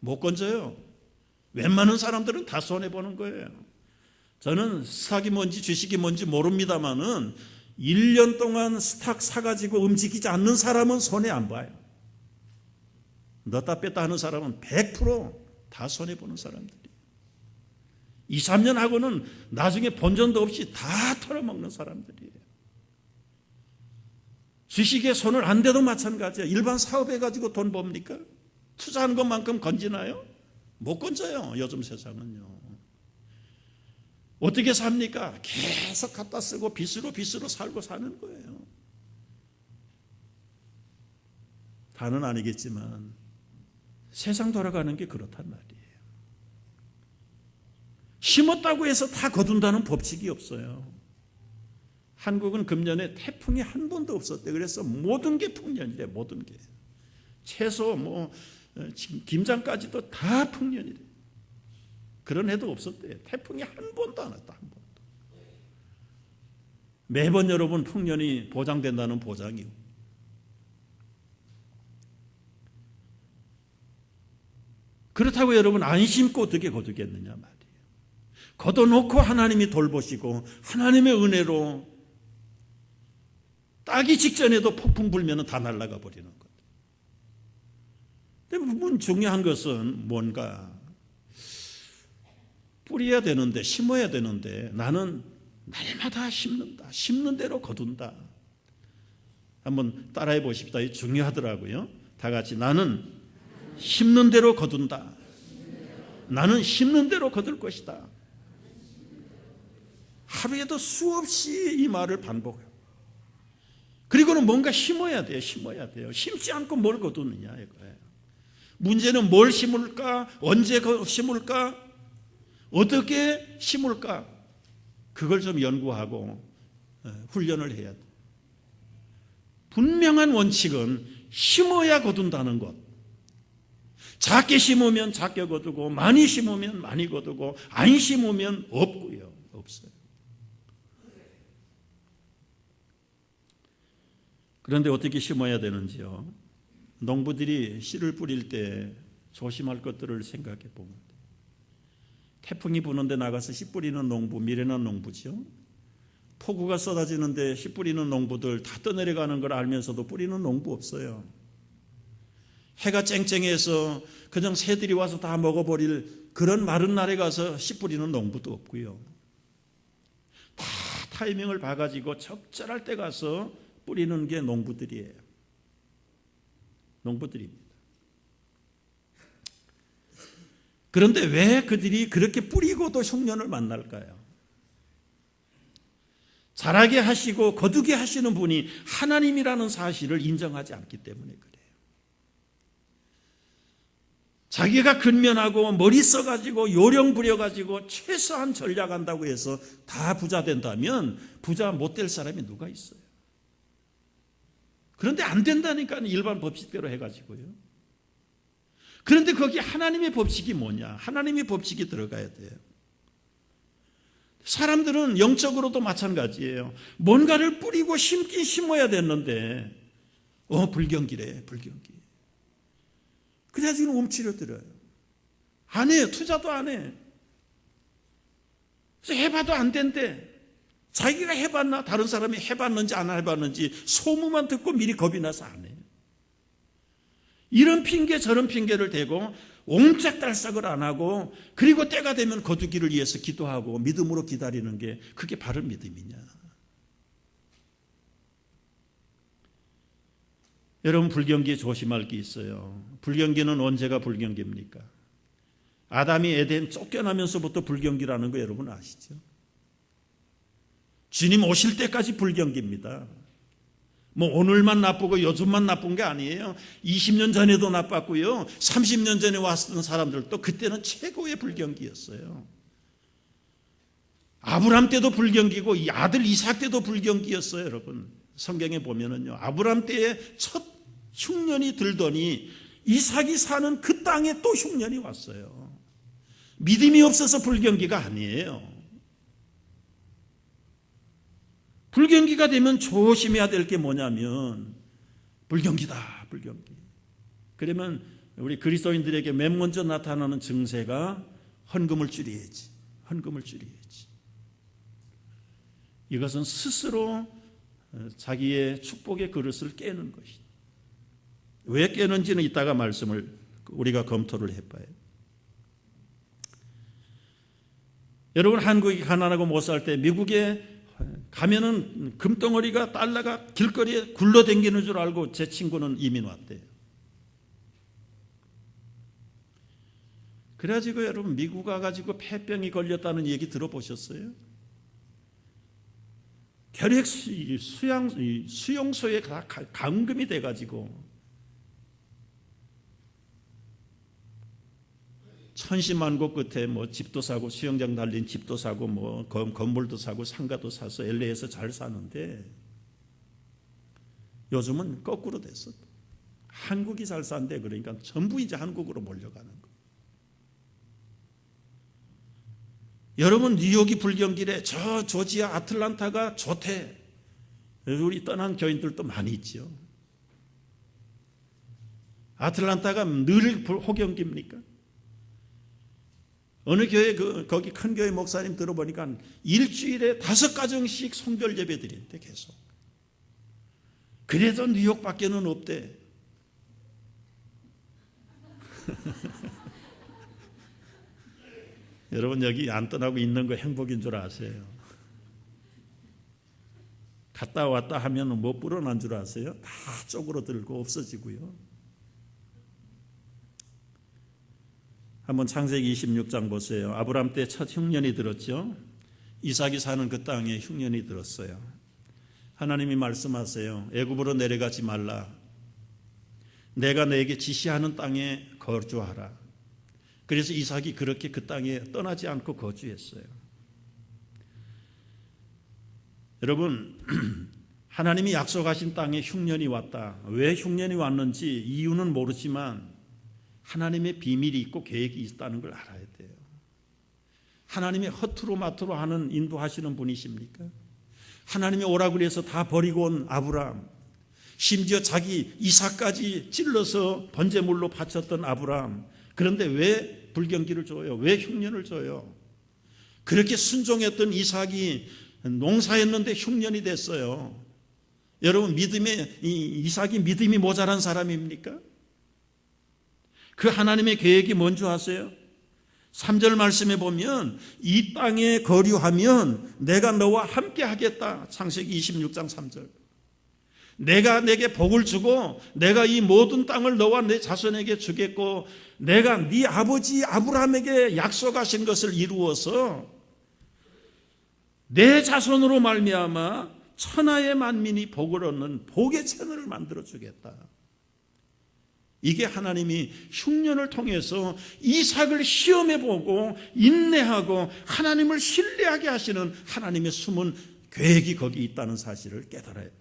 못 건져요. 웬만한 사람들은 다 손해보는 거예요. 저는 스탁이 뭔지 주식이 뭔지 모릅니다만은 1년 동안 스탁 사가지고 움직이지 않는 사람은 손해 안 봐요. 넣었다 뺐다 하는 사람은 100% 손해보는 사람들이에요. 2, 3년 하고는 나중에 본전도 없이 다 털어먹는 사람들이에요. 주식에 손을 안 대도 마찬가지예요. 일반 사업해가지고 돈 법니까? 투자한 것만큼 건지나요? 못 건져요. 요즘 세상은요. 어떻게 삽니까? 계속 갖다 쓰고 빚으로 살고 사는 거예요. 다는 아니겠지만 세상 돌아가는 게 그렇단 말이에요. 심었다고 해서 다 거둔다는 법칙이 없어요. 한국은 금년에 태풍이 한 번도 없었대. 그래서 모든 게 풍년이래. 모든 게. 채소 김장까지도 다 풍년이래. 그런 해도 없었대. 태풍이 한 번도 안 왔다. 한 번도. 매번 여러분 풍년이 보장된다는 보장이요. 그렇다고 여러분 안 심고 어떻게 거두겠느냐 말이에요. 걷어놓고 하나님이 돌보시고 하나님의 은혜로 따기 직전에도 폭풍 불면 다 날아가 버리는 것. 근데 중요한 것은 뭔가 뿌려야 되는데 심어야 되는데 나는 날마다 심는다. 심는 대로 거둔다. 한번 따라해 보십시다. 이게 중요하더라고요. 다 같이 나는 심는 대로 거둔다. 나는 심는 대로 거둘 것이다. 하루에도 수없이 이 말을 반복해요. 그리고는 뭔가 심어야 돼요. 심어야 돼요. 심지 않고 뭘 거두느냐 이거예요. 문제는 뭘 심을까? 언제 심을까? 어떻게 심을까? 그걸 좀 연구하고 훈련을 해야 돼. 분명한 원칙은 심어야 거둔다는 것. 작게 심으면 작게 거두고 많이 심으면 많이 거두고 안 심으면 없고요. 없어요. 그런데 어떻게 심어야 되는지요? 농부들이 씨를 뿌릴 때 조심할 것들을 생각해 보면 돼요. 태풍이 부는데 나가서 씨 뿌리는 농부, 미련한 농부죠. 폭우가 쏟아지는데 씨 뿌리는 농부들 다 떠내려가는 걸 알면서도 뿌리는 농부 없어요. 해가 쨍쨍해서 그냥 새들이 와서 다 먹어버릴 그런 마른 날에 가서 씨 뿌리는 농부도 없고요. 다 타이밍을 봐가지고 적절할 때 가서 뿌리는 게 농부들이에요. 농부들입니다. 그런데 왜 그들이 그렇게 뿌리고도 흉년을 만날까요? 자라게 하시고 거두게 하시는 분이 하나님이라는 사실을 인정하지 않기 때문에 그래요. 자기가 근면하고 머리 써가지고 요령 부려가지고 최소한 전략한다고 해서 다 부자 된다면 부자 못 될 사람이 누가 있어요? 그런데 안 된다니까 일반 법칙대로 해가지고요. 그런데 거기 하나님의 법칙이 뭐냐? 하나님의 법칙이 들어가야 돼요. 사람들은 영적으로도 마찬가지예요. 뭔가를 뿌리고 심긴 심어야 됐는데 불경기래. 불경기. 그래야 지금 움츠려들어요. 안 해요. 투자도 안 해. 그래서 해봐도 안 된대. 자기가 해봤나? 다른 사람이 해봤는지 안 해봤는지 소문만 듣고 미리 겁이 나서 안 해요. 이런 핑계 저런 핑계를 대고 옴짝달싹을 안 하고 그리고 때가 되면 거두기를 위해서 기도하고 믿음으로 기다리는 게 그게 바른 믿음이냐. 여러분 불경기에 조심할 게 있어요. 불경기는 언제가 불경기입니까? 아담이 에덴 쫓겨나면서부터 불경기라는 거 여러분 아시죠? 주님 오실 때까지 불경기입니다. 뭐 오늘만 나쁘고 요즘만 나쁜 게 아니에요. 20년 전에도 나빴고요. 30년 전에 왔던 사람들도 그때는 최고의 불경기였어요. 아브람 때도 불경기고 이 아들 이삭 때도 불경기였어요. 여러분 성경에 보면은요, 아브람 때에 첫 흉년이 들더니 이삭이 사는 그 땅에 또 흉년이 왔어요. 믿음이 없어서 불경기가 아니에요. 불경기가 되면 조심해야 될 게 뭐냐면 불경기다, 불경기. 그러면 우리 그리스도인들에게 맨 먼저 나타나는 증세가 헌금을 줄여야지, 헌금을 줄여야지. 이것은 스스로 자기의 축복의 그릇을 깨는 것이다. 왜 깨는지는 이따가 말씀을 우리가 검토를 해봐요. 여러분 한국이 가난하고 못 살 때 미국에 가면은 금덩어리가 달러가 길거리에 굴러다니는 줄 알고 제 친구는 이민 왔대요. 그래가지고 여러분 미국 가가지고 폐병이 걸렸다는 얘기 들어보셨어요? 결핵 수용소에 감금이 돼가지고 천시만고 끝에 뭐 집도 사고 수영장 달린 집도 사고 뭐 건물도 사고 상가도 사서 LA에서 잘 사는데 요즘은 거꾸로 됐어. 한국이 잘 산대. 그러니까 전부 이제 한국으로 몰려가는 거예요. 여러분 뉴욕이 불경기래. 저 조지아 아틀란타가 좋대. 우리 떠난 교인들도 많이 있죠. 아틀란타가 늘 호경기입니까? 어느 교회 거기 큰 교회 목사님 들어보니까 일주일에 5가정씩 성결 예배 드린대 계속. 그래도 뉴욕밖에는 없대. 여러분 여기 안 떠나고 있는 거 행복인 줄 아세요? 갔다 왔다 하면 뭐 불어난 줄 아세요? 다 쪼그러들고 없어지고요. 한번 창세기 26장 보세요. 아브람 때 첫 흉년이 들었죠. 이삭이 사는 그 땅에 흉년이 들었어요. 하나님이 말씀하세요. 애굽으로 내려가지 말라. 내가 너에게 지시하는 땅에 거주하라. 그래서 이삭이 그렇게 그 땅에 떠나지 않고 거주했어요. 여러분 하나님이 약속하신 땅에 흉년이 왔다. 왜 흉년이 왔는지 이유는 모르지만 하나님의 비밀이 있고 계획이 있다는 걸 알아야 돼요. 하나님이 허투루 마투루 하는 인도하시는 분이십니까? 하나님이 오라고 해서 다 버리고 온 아브람, 심지어 자기 이삭까지 찔러서 번제물로 바쳤던 아브람, 그런데 왜 불경기를 줘요? 왜 흉년을 줘요? 그렇게 순종했던 이삭이 농사했는데 흉년이 됐어요. 여러분 이삭이 믿음이 모자란 사람입니까? 그 하나님의 계획이 뭔지 아세요? 3절 말씀에 보면 이 땅에 거류하면 내가 너와 함께 하겠다. 창세기 26장 3절. 내가 내게 복을 주고 내가 이 모든 땅을 너와 내 자손에게 주겠고 내가 네 아버지 아브라함에게 약속하신 것을 이루어서 내 자손으로 말미암아 천하의 만민이 복을 얻는 복의 채널을 만들어 주겠다. 이게 하나님이 흉년을 통해서 이삭을 시험해보고 인내하고 하나님을 신뢰하게 하시는 하나님의 숨은 계획이 거기 있다는 사실을 깨달아야 돼요.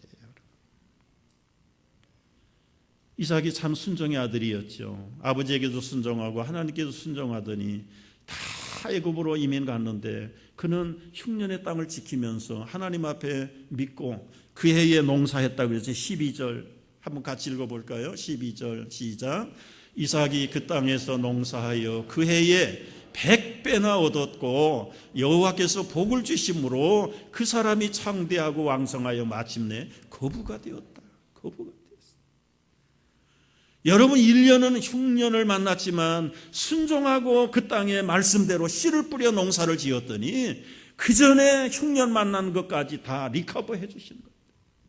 이삭이 참 순종의 아들이었죠. 아버지에게도 순종하고 하나님께도 순종하더니 다 애굽으로 이민 갔는데 그는 흉년의 땅을 지키면서 하나님 앞에 믿고 그 해에 농사했다고 그랬죠. 12절 한번 같이 읽어볼까요? 12절 시작. 이삭이 그 땅에서 농사하여 그 해에 100배나 얻었고 여호와께서 복을 주심으로 그 사람이 창대하고 왕성하여 마침내 거부가 되었다. 거부가 되었어. 여러분 1년은 흉년을 만났지만 순종하고 그 땅에 말씀대로 씨를 뿌려 농사를 지었더니 그 전에 흉년 만난 것까지 다 리커버 해 주시는 거예요.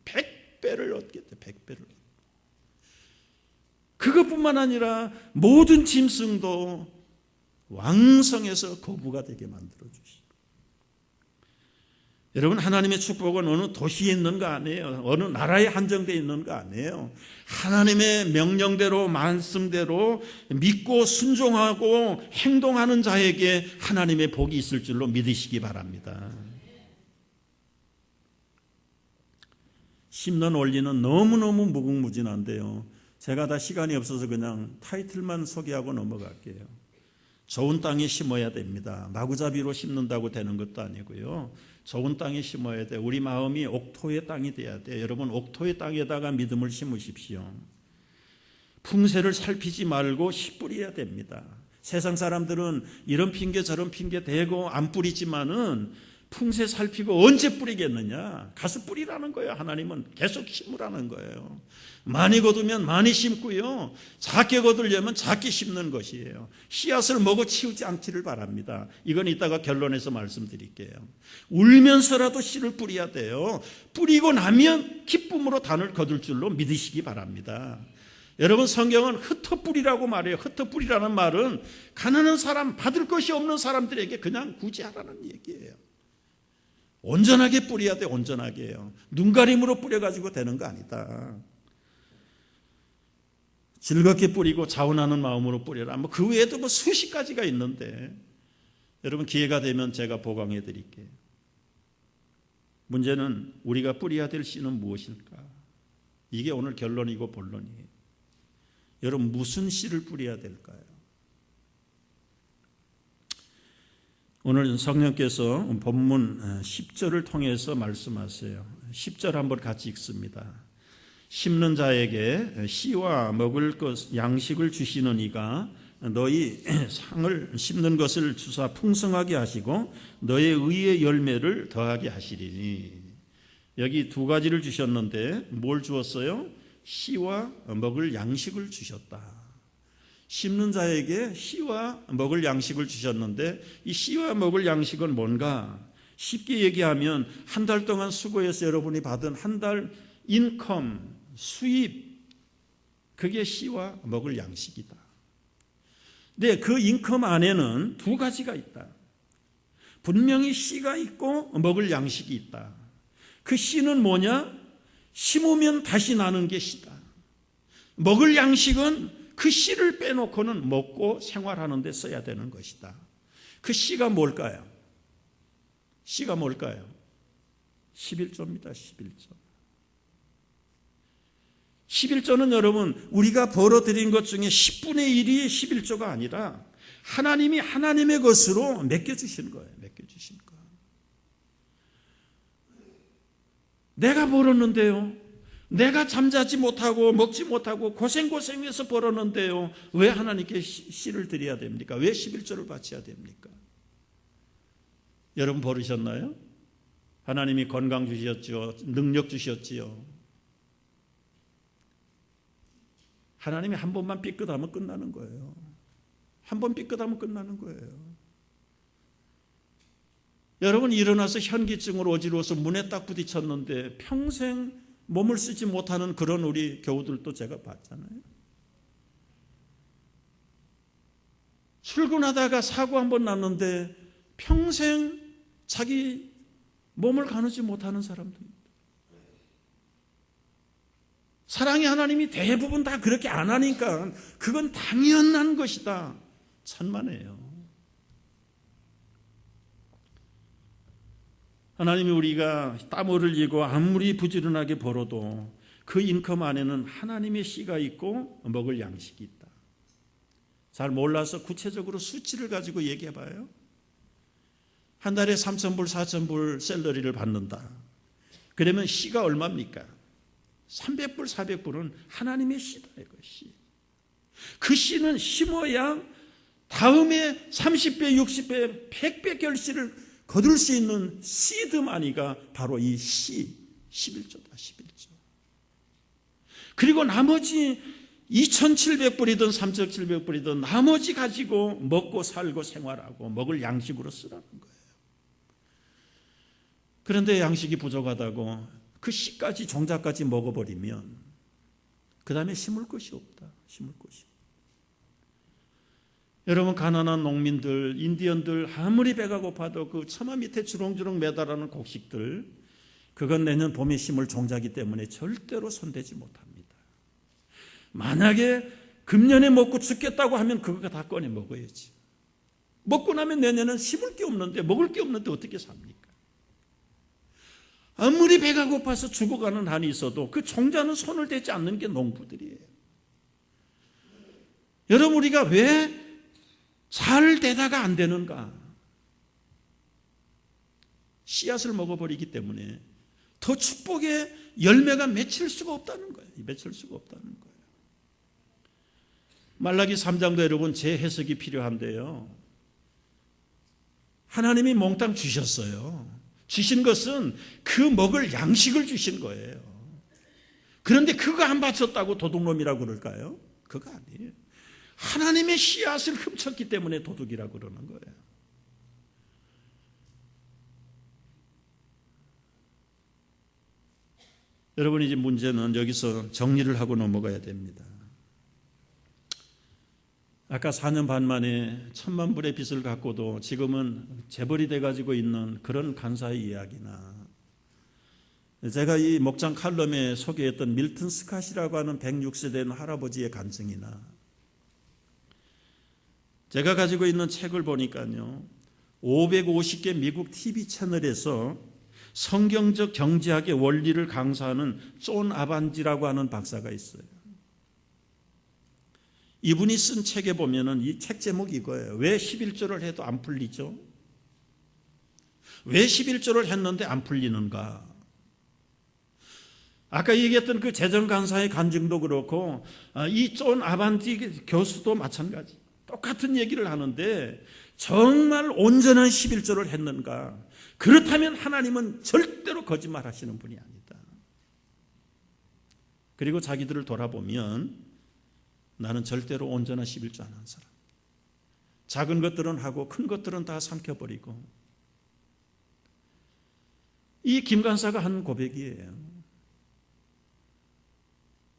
100배를 얻겠대. 100배를. 그것뿐만 아니라 모든 짐승도 왕성해서 거부가 되게 만들어 주시고 여러분, 하나님의 축복은 어느 도시에 있는 거 아니에요. 어느 나라에 한정되어 있는 거 아니에요. 하나님의 명령대로, 말씀대로 믿고 순종하고 행동하는 자에게 하나님의 복이 있을 줄로 믿으시기 바랍니다. 심는 원리는 너무너무 무궁무진한데요. 제가 다 시간이 없어서 그냥 타이틀만 소개하고 넘어갈게요. 좋은 땅에 심어야 됩니다. 마구잡이로 심는다고 되는 것도 아니고요. 좋은 땅에 심어야 돼. 우리 마음이 옥토의 땅이 돼야 돼. 여러분, 옥토의 땅에다가 믿음을 심으십시오. 풍세를 살피지 말고 씨 뿌려야 됩니다. 세상 사람들은 이런 핑계 저런 핑계 대고 안 뿌리지만은 풍세 살피고 언제 뿌리겠느냐? 가서 뿌리라는 거예요. 하나님은 계속 심으라는 거예요. 많이 거두면 많이 심고요. 작게 거두려면 작게 심는 것이에요. 씨앗을 먹어 치우지 않기를 바랍니다. 이건 이따가 결론에서 말씀드릴게요. 울면서라도 씨를 뿌려야 돼요. 뿌리고 나면 기쁨으로 단을 거둘 줄로 믿으시기 바랍니다. 여러분, 성경은 흩어뿌리라고 말해요. 흩어뿌리라는 말은 가난한 사람, 받을 것이 없는 사람들에게 그냥 구제하라는 얘기예요. 온전하게 뿌려야 돼. 온전하게요. 눈가림으로 뿌려가지고 되는 거 아니다. 즐겁게 뿌리고 자원하는 마음으로 뿌려라. 그 외에도 수십 가지가 있는데, 여러분, 기회가 되면 제가 보강해 드릴게요. 문제는 우리가 뿌려야 될 씨는 무엇일까? 이게 오늘 결론이고 본론이에요. 여러분, 무슨 씨를 뿌려야 될까요? 오늘 성령께서 본문 10절을 통해서 말씀하세요. 10절 한번 같이 읽습니다. 심는 자에게 씨와 먹을 것 양식을 주시는 이가 너희 상을 심는 것을 주사 풍성하게 하시고 너의 의의 열매를 더하게 하시리니. 여기 두 가지를 주셨는데 뭘 주었어요? 씨와 먹을 양식을 주셨다. 심는 자에게 씨와 먹을 양식을 주셨는데 이 씨와 먹을 양식은 뭔가? 쉽게 얘기하면 한 달 동안 수고해서 여러분이 받은 한 달 인컴, 수입, 그게 씨와 먹을 양식이다. 근데 그 인컴 안에는 두 가지가 있다. 분명히 씨가 있고 먹을 양식이 있다. 그 씨는 뭐냐? 심으면 다시 나는 게 씨다. 먹을 양식은 그 씨를 빼놓고는 먹고 생활하는 데 써야 되는 것이다. 그 씨가 뭘까요? 씨가 뭘까요? 11조입니다. 11조. 11조는 여러분, 우리가 벌어들인 것 중에 10분의 1이 11조가 아니라 하나님이 하나님의 것으로 맡겨주신 거예요. 맡겨주신 거. 내가 벌었는데요. 내가 잠자지 못하고 먹지 못하고 고생해서 벌었는데요. 왜 하나님께 씨를 드려야 됩니까? 왜 11조를 바쳐야 됩니까? 여러분 버리셨나요? 하나님이 건강 주셨죠. 능력 주셨지요. 하나님이 한 번만 삐끗하면 끝나는 거예요. 한 번 삐끗하면 끝나는 거예요. 여러분, 일어나서 현기증으로 어지러워서 문에 딱 부딪혔는데 평생 몸을 쓰지 못하는 그런 우리 교우들도 제가 봤잖아요. 출근하다가 사고 한 번 났는데 평생 자기 몸을 가누지 못하는 사람도 있다. 사랑의 하나님이 대부분 다 그렇게 안 하니까 그건 당연한 것이다. 천만에요. 하나님이 우리가 땀 흘리고 아무리 부지런하게 벌어도 그 인컴 안에는 하나님의 씨가 있고 먹을 양식이 있다. 잘 몰라서 구체적으로 수치를 가지고 얘기해 봐요. 한 달에 3,000불, 4,000불 샐러리를 받는다. 그러면 씨가 얼마입니까? 300불, 400불은 하나님의 씨다. 이것이. 그 씨는 심어야 다음에 30배, 60배, 100배 결실을 거둘 수 있는 시드마니가 바로 이 씨, 11조다. 11조. 그리고 나머지 2,700불이든 3,700불이든 나머지 가지고 먹고 살고 생활하고 먹을 양식으로 쓰라는 거예요. 그런데 양식이 부족하다고 그 씨까지 종자까지 먹어버리면 그 다음에 심을 것이 없다. 심을 것이 없다. 여러분, 가난한 농민들, 인디언들 아무리 배가 고파도 그 처마 밑에 주렁주렁 매달아는 곡식들, 그건 내년 봄에 심을 종자기 때문에 절대로 손대지 못합니다. 만약에 금년에 먹고 죽겠다고 하면 그거 다 꺼내 먹어야지. 먹고 나면 내년은 심을 게 없는데, 먹을 게 없는데 어떻게 삽니까? 아무리 배가 고파서 죽어가는 한이 있어도 그 종자는 손을 대지 않는 게 농부들이에요. 여러분, 우리가 왜 잘 되다가 안 되는가? 씨앗을 먹어버리기 때문에 더 축복의 열매가 맺힐 수가 없다는 거예요. 맺힐 수가 없다는 거예요. 말라기 3장도 여러분 재해석이 필요한데요. 하나님이 몽땅 주셨어요. 주신 것은 그 먹을 양식을 주신 거예요. 그런데 그거 안 바쳤다고 도둑놈이라고 그럴까요? 그거 아니에요. 하나님의 씨앗을 훔쳤기 때문에 도둑이라고 그러는 거예요. 여러분, 이제 문제는 여기서 정리를 하고 넘어가야 됩니다. 아까 4년 반 만에 1,000만 불의 빚을 갖고도 지금은 재벌이 돼가지고 있는 그런 간사의 이야기나, 제가 이 목장 칼럼에 소개했던 밀턴 스캇이라고 하는 106세 된 할아버지의 간증이나, 제가 가지고 있는 책을 보니까요, 550개 미국 TV 채널에서 성경적 경제학의 원리를 강사하는 존 아반지라고 하는 박사가 있어요. 이분이 쓴 책에 보면은 이 책 제목이 이거예요. 왜 11조를 해도 안 풀리죠? 왜 11조를 했는데 안 풀리는가? 아까 얘기했던 그 재정 강사의 간증도 그렇고, 이 존 아반지 교수도 마찬가지. 똑같은 얘기를 하는데, 정말 온전한 11조를 했는가? 그렇다면 하나님은 절대로 거짓말 하시는 분이 아니다. 그리고 자기들을 돌아보면 나는 절대로 온전한 11조 안 한 사람. 작은 것들은 하고 큰 것들은 다 삼켜버리고. 이 김 간사가 한 고백이에요.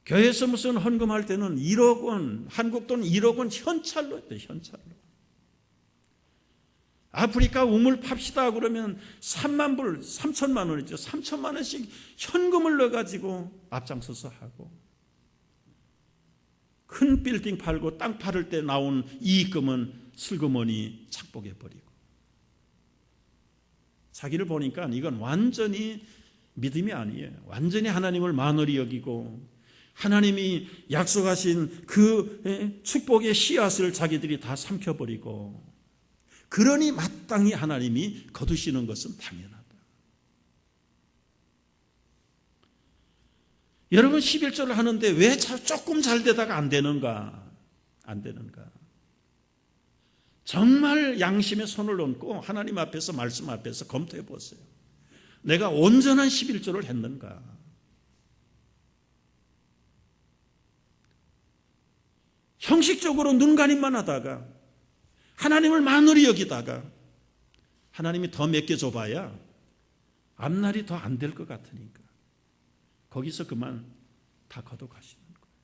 교회에서 무슨 헌금할 때는 1억 원, 한국 돈 1억 원 현찰로 했대요. 현찰로. 아프리카 우물 팝시다 그러면 3만 불, 3천만 원이죠. 3천만 원씩 현금을 넣어가지고 앞장서서 하고, 큰 빌딩 팔고 땅 팔을 때 나온 이익금은 슬그머니 착복해버리고. 자기를 보니까 이건 완전히 믿음이 아니에요. 완전히 하나님을 만홀히 여기고, 하나님이 약속하신 그 축복의 씨앗을 자기들이 다 삼켜버리고, 그러니 마땅히 하나님이 거두시는 것은 당연하다. 여러분, 11조를 하는데 왜 조금 잘 되다가 안 되는가? 안 되는가? 정말 양심에 손을 얹고 하나님 앞에서, 말씀 앞에서 검토해 보세요. 내가 온전한 11조를 했는가? 형식적으로 눈가림만 하다가, 하나님을 만홀히 여기다가, 하나님이 더 몇 개 줘봐야 앞날이 더 안 될 것 같으니까 거기서 그만 다 거둬가시는 거예요.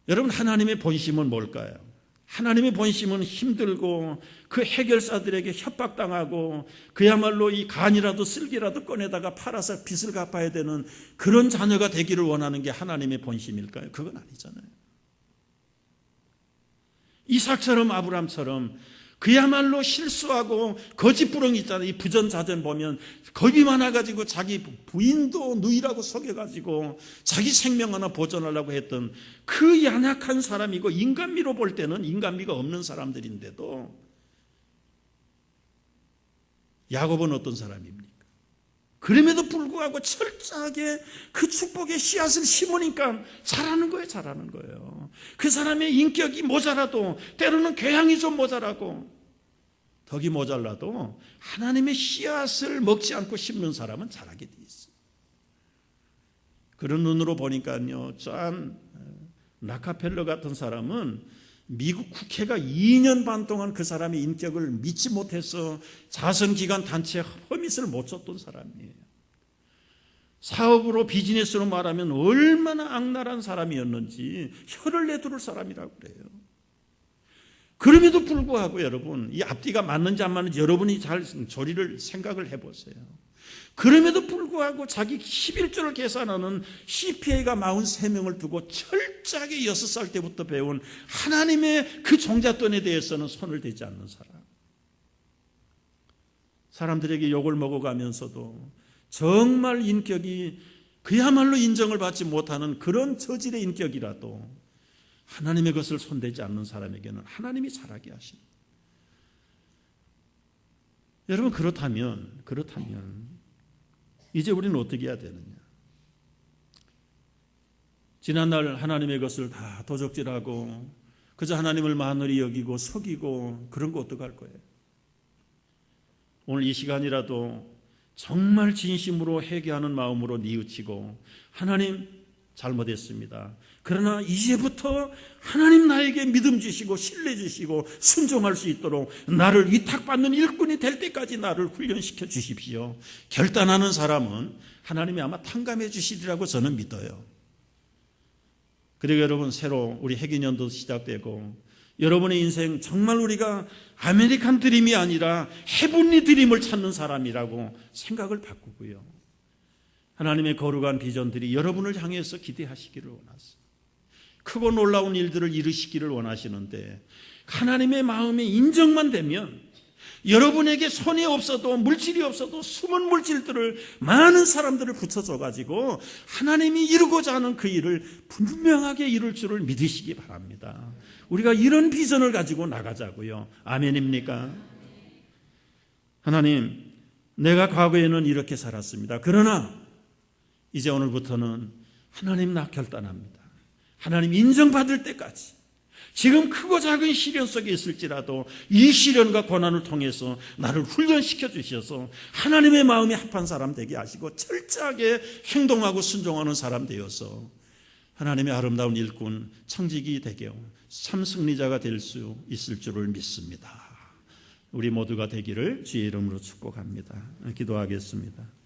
여러분, 하나님의 본심은 뭘까요? 하나님의 본심은 힘들고 그 해결사들에게 협박당하고 그야말로 이 간이라도 쓸기라도 꺼내다가 팔아서 빚을 갚아야 되는 그런 자녀가 되기를 원하는 게 하나님의 본심일까요? 그건 아니잖아요. 이삭처럼 아브람처럼 그야말로 실수하고 거짓부렁이 있잖아요. 이 부전자전 보면 겁이 많아가지고 자기 부인도 누이라고 속여가지고 자기 생명 하나 보존하려고 했던 그 연약한 사람이고, 인간미로 볼 때는 인간미가 없는 사람들인데도 야곱은 어떤 사람입니까? 그럼에도 불구하고 철저하게 그 축복의 씨앗을 심으니까 자라는 거예요. 자라는 거예요. 그 사람의 인격이 모자라도, 때로는 교양이 좀 모자라고, 덕이 모자라도 하나님의 씨앗을 먹지 않고 심는 사람은 자라게 돼 있어요. 그런 눈으로 보니까요, 존 라카펠러 같은 사람은 미국 국회가 2년 반 동안 그 사람의 인격을 믿지 못해서 자선기관 단체에 허밋을 못 줬던 사람이에요. 사업으로 비즈니스로 말하면 얼마나 악랄한 사람이었는지 혀를 내두를 사람이라고 그래요. 그럼에도 불구하고 여러분, 이 앞뒤가 맞는지 안 맞는지 여러분이 잘 조리를 생각을 해보세요. 그럼에도 불구하고 자기 11조를 계산하는 CPA가 43명을 두고 철저하게 6살 때부터 배운 하나님의 그 종잣돈에 대해서는 손을 대지 않는 사람. 사람들에게 욕을 먹어가면서도 정말 인격이 그야말로 인정을 받지 못하는 그런 저질의 인격이라도 하나님의 것을 손대지 않는 사람에게는 하나님이 잘하게 하십니다. 여러분, 그렇다면 이제 우리는 어떻게 해야 되느냐? 지난날 하나님의 것을 다 도적질하고 그저 하나님을 만으리 여기고 속이고 그런 거 어떡할 거예요? 오늘 이 시간이라도 정말 진심으로 회개하는 마음으로 뉘우치고 하나님 잘못했습니다. 그러나 이제부터 하나님 나에게 믿음 주시고 신뢰 주시고 순종할 수 있도록 나를 위탁받는 일꾼이 될 때까지 나를 훈련시켜 주십시오. 결단하는 사람은 하나님이 아마 탕감해 주시리라고 저는 믿어요. 그리고 여러분, 새로 우리 해기년도 시작되고 여러분의 인생 정말 우리가 아메리칸 드림이 아니라 헤븐리 드림을 찾는 사람이라고 생각을 바꾸고요. 하나님의 거룩한 비전들이 여러분을 향해서 기대하시기를 원하세요. 크고 놀라운 일들을 이루시기를 원하시는데 하나님의 마음에 인정만 되면 여러분에게 손이 없어도 물질이 없어도 숨은 물질들을 많은 사람들을 붙여줘 가지고 하나님이 이루고자 하는 그 일을 분명하게 이룰 줄을 믿으시기 바랍니다. 우리가 이런 비전을 가지고 나가자고요. 아멘입니까? 하나님, 내가 과거에는 이렇게 살았습니다. 그러나 이제 오늘부터는 하나님 나 결단합니다. 하나님 인정받을 때까지 지금 크고 작은 시련 속에 있을지라도 이 시련과 고난을 통해서 나를 훈련시켜 주셔서 하나님의 마음에 합한 사람 되게 하시고 철저하게 행동하고 순종하는 사람 되어서 하나님의 아름다운 일꾼 청지기 되게 참 승리자가 될 수 있을 줄을 믿습니다. 우리 모두가 되기를 주의 이름으로 축복합니다. 기도하겠습니다.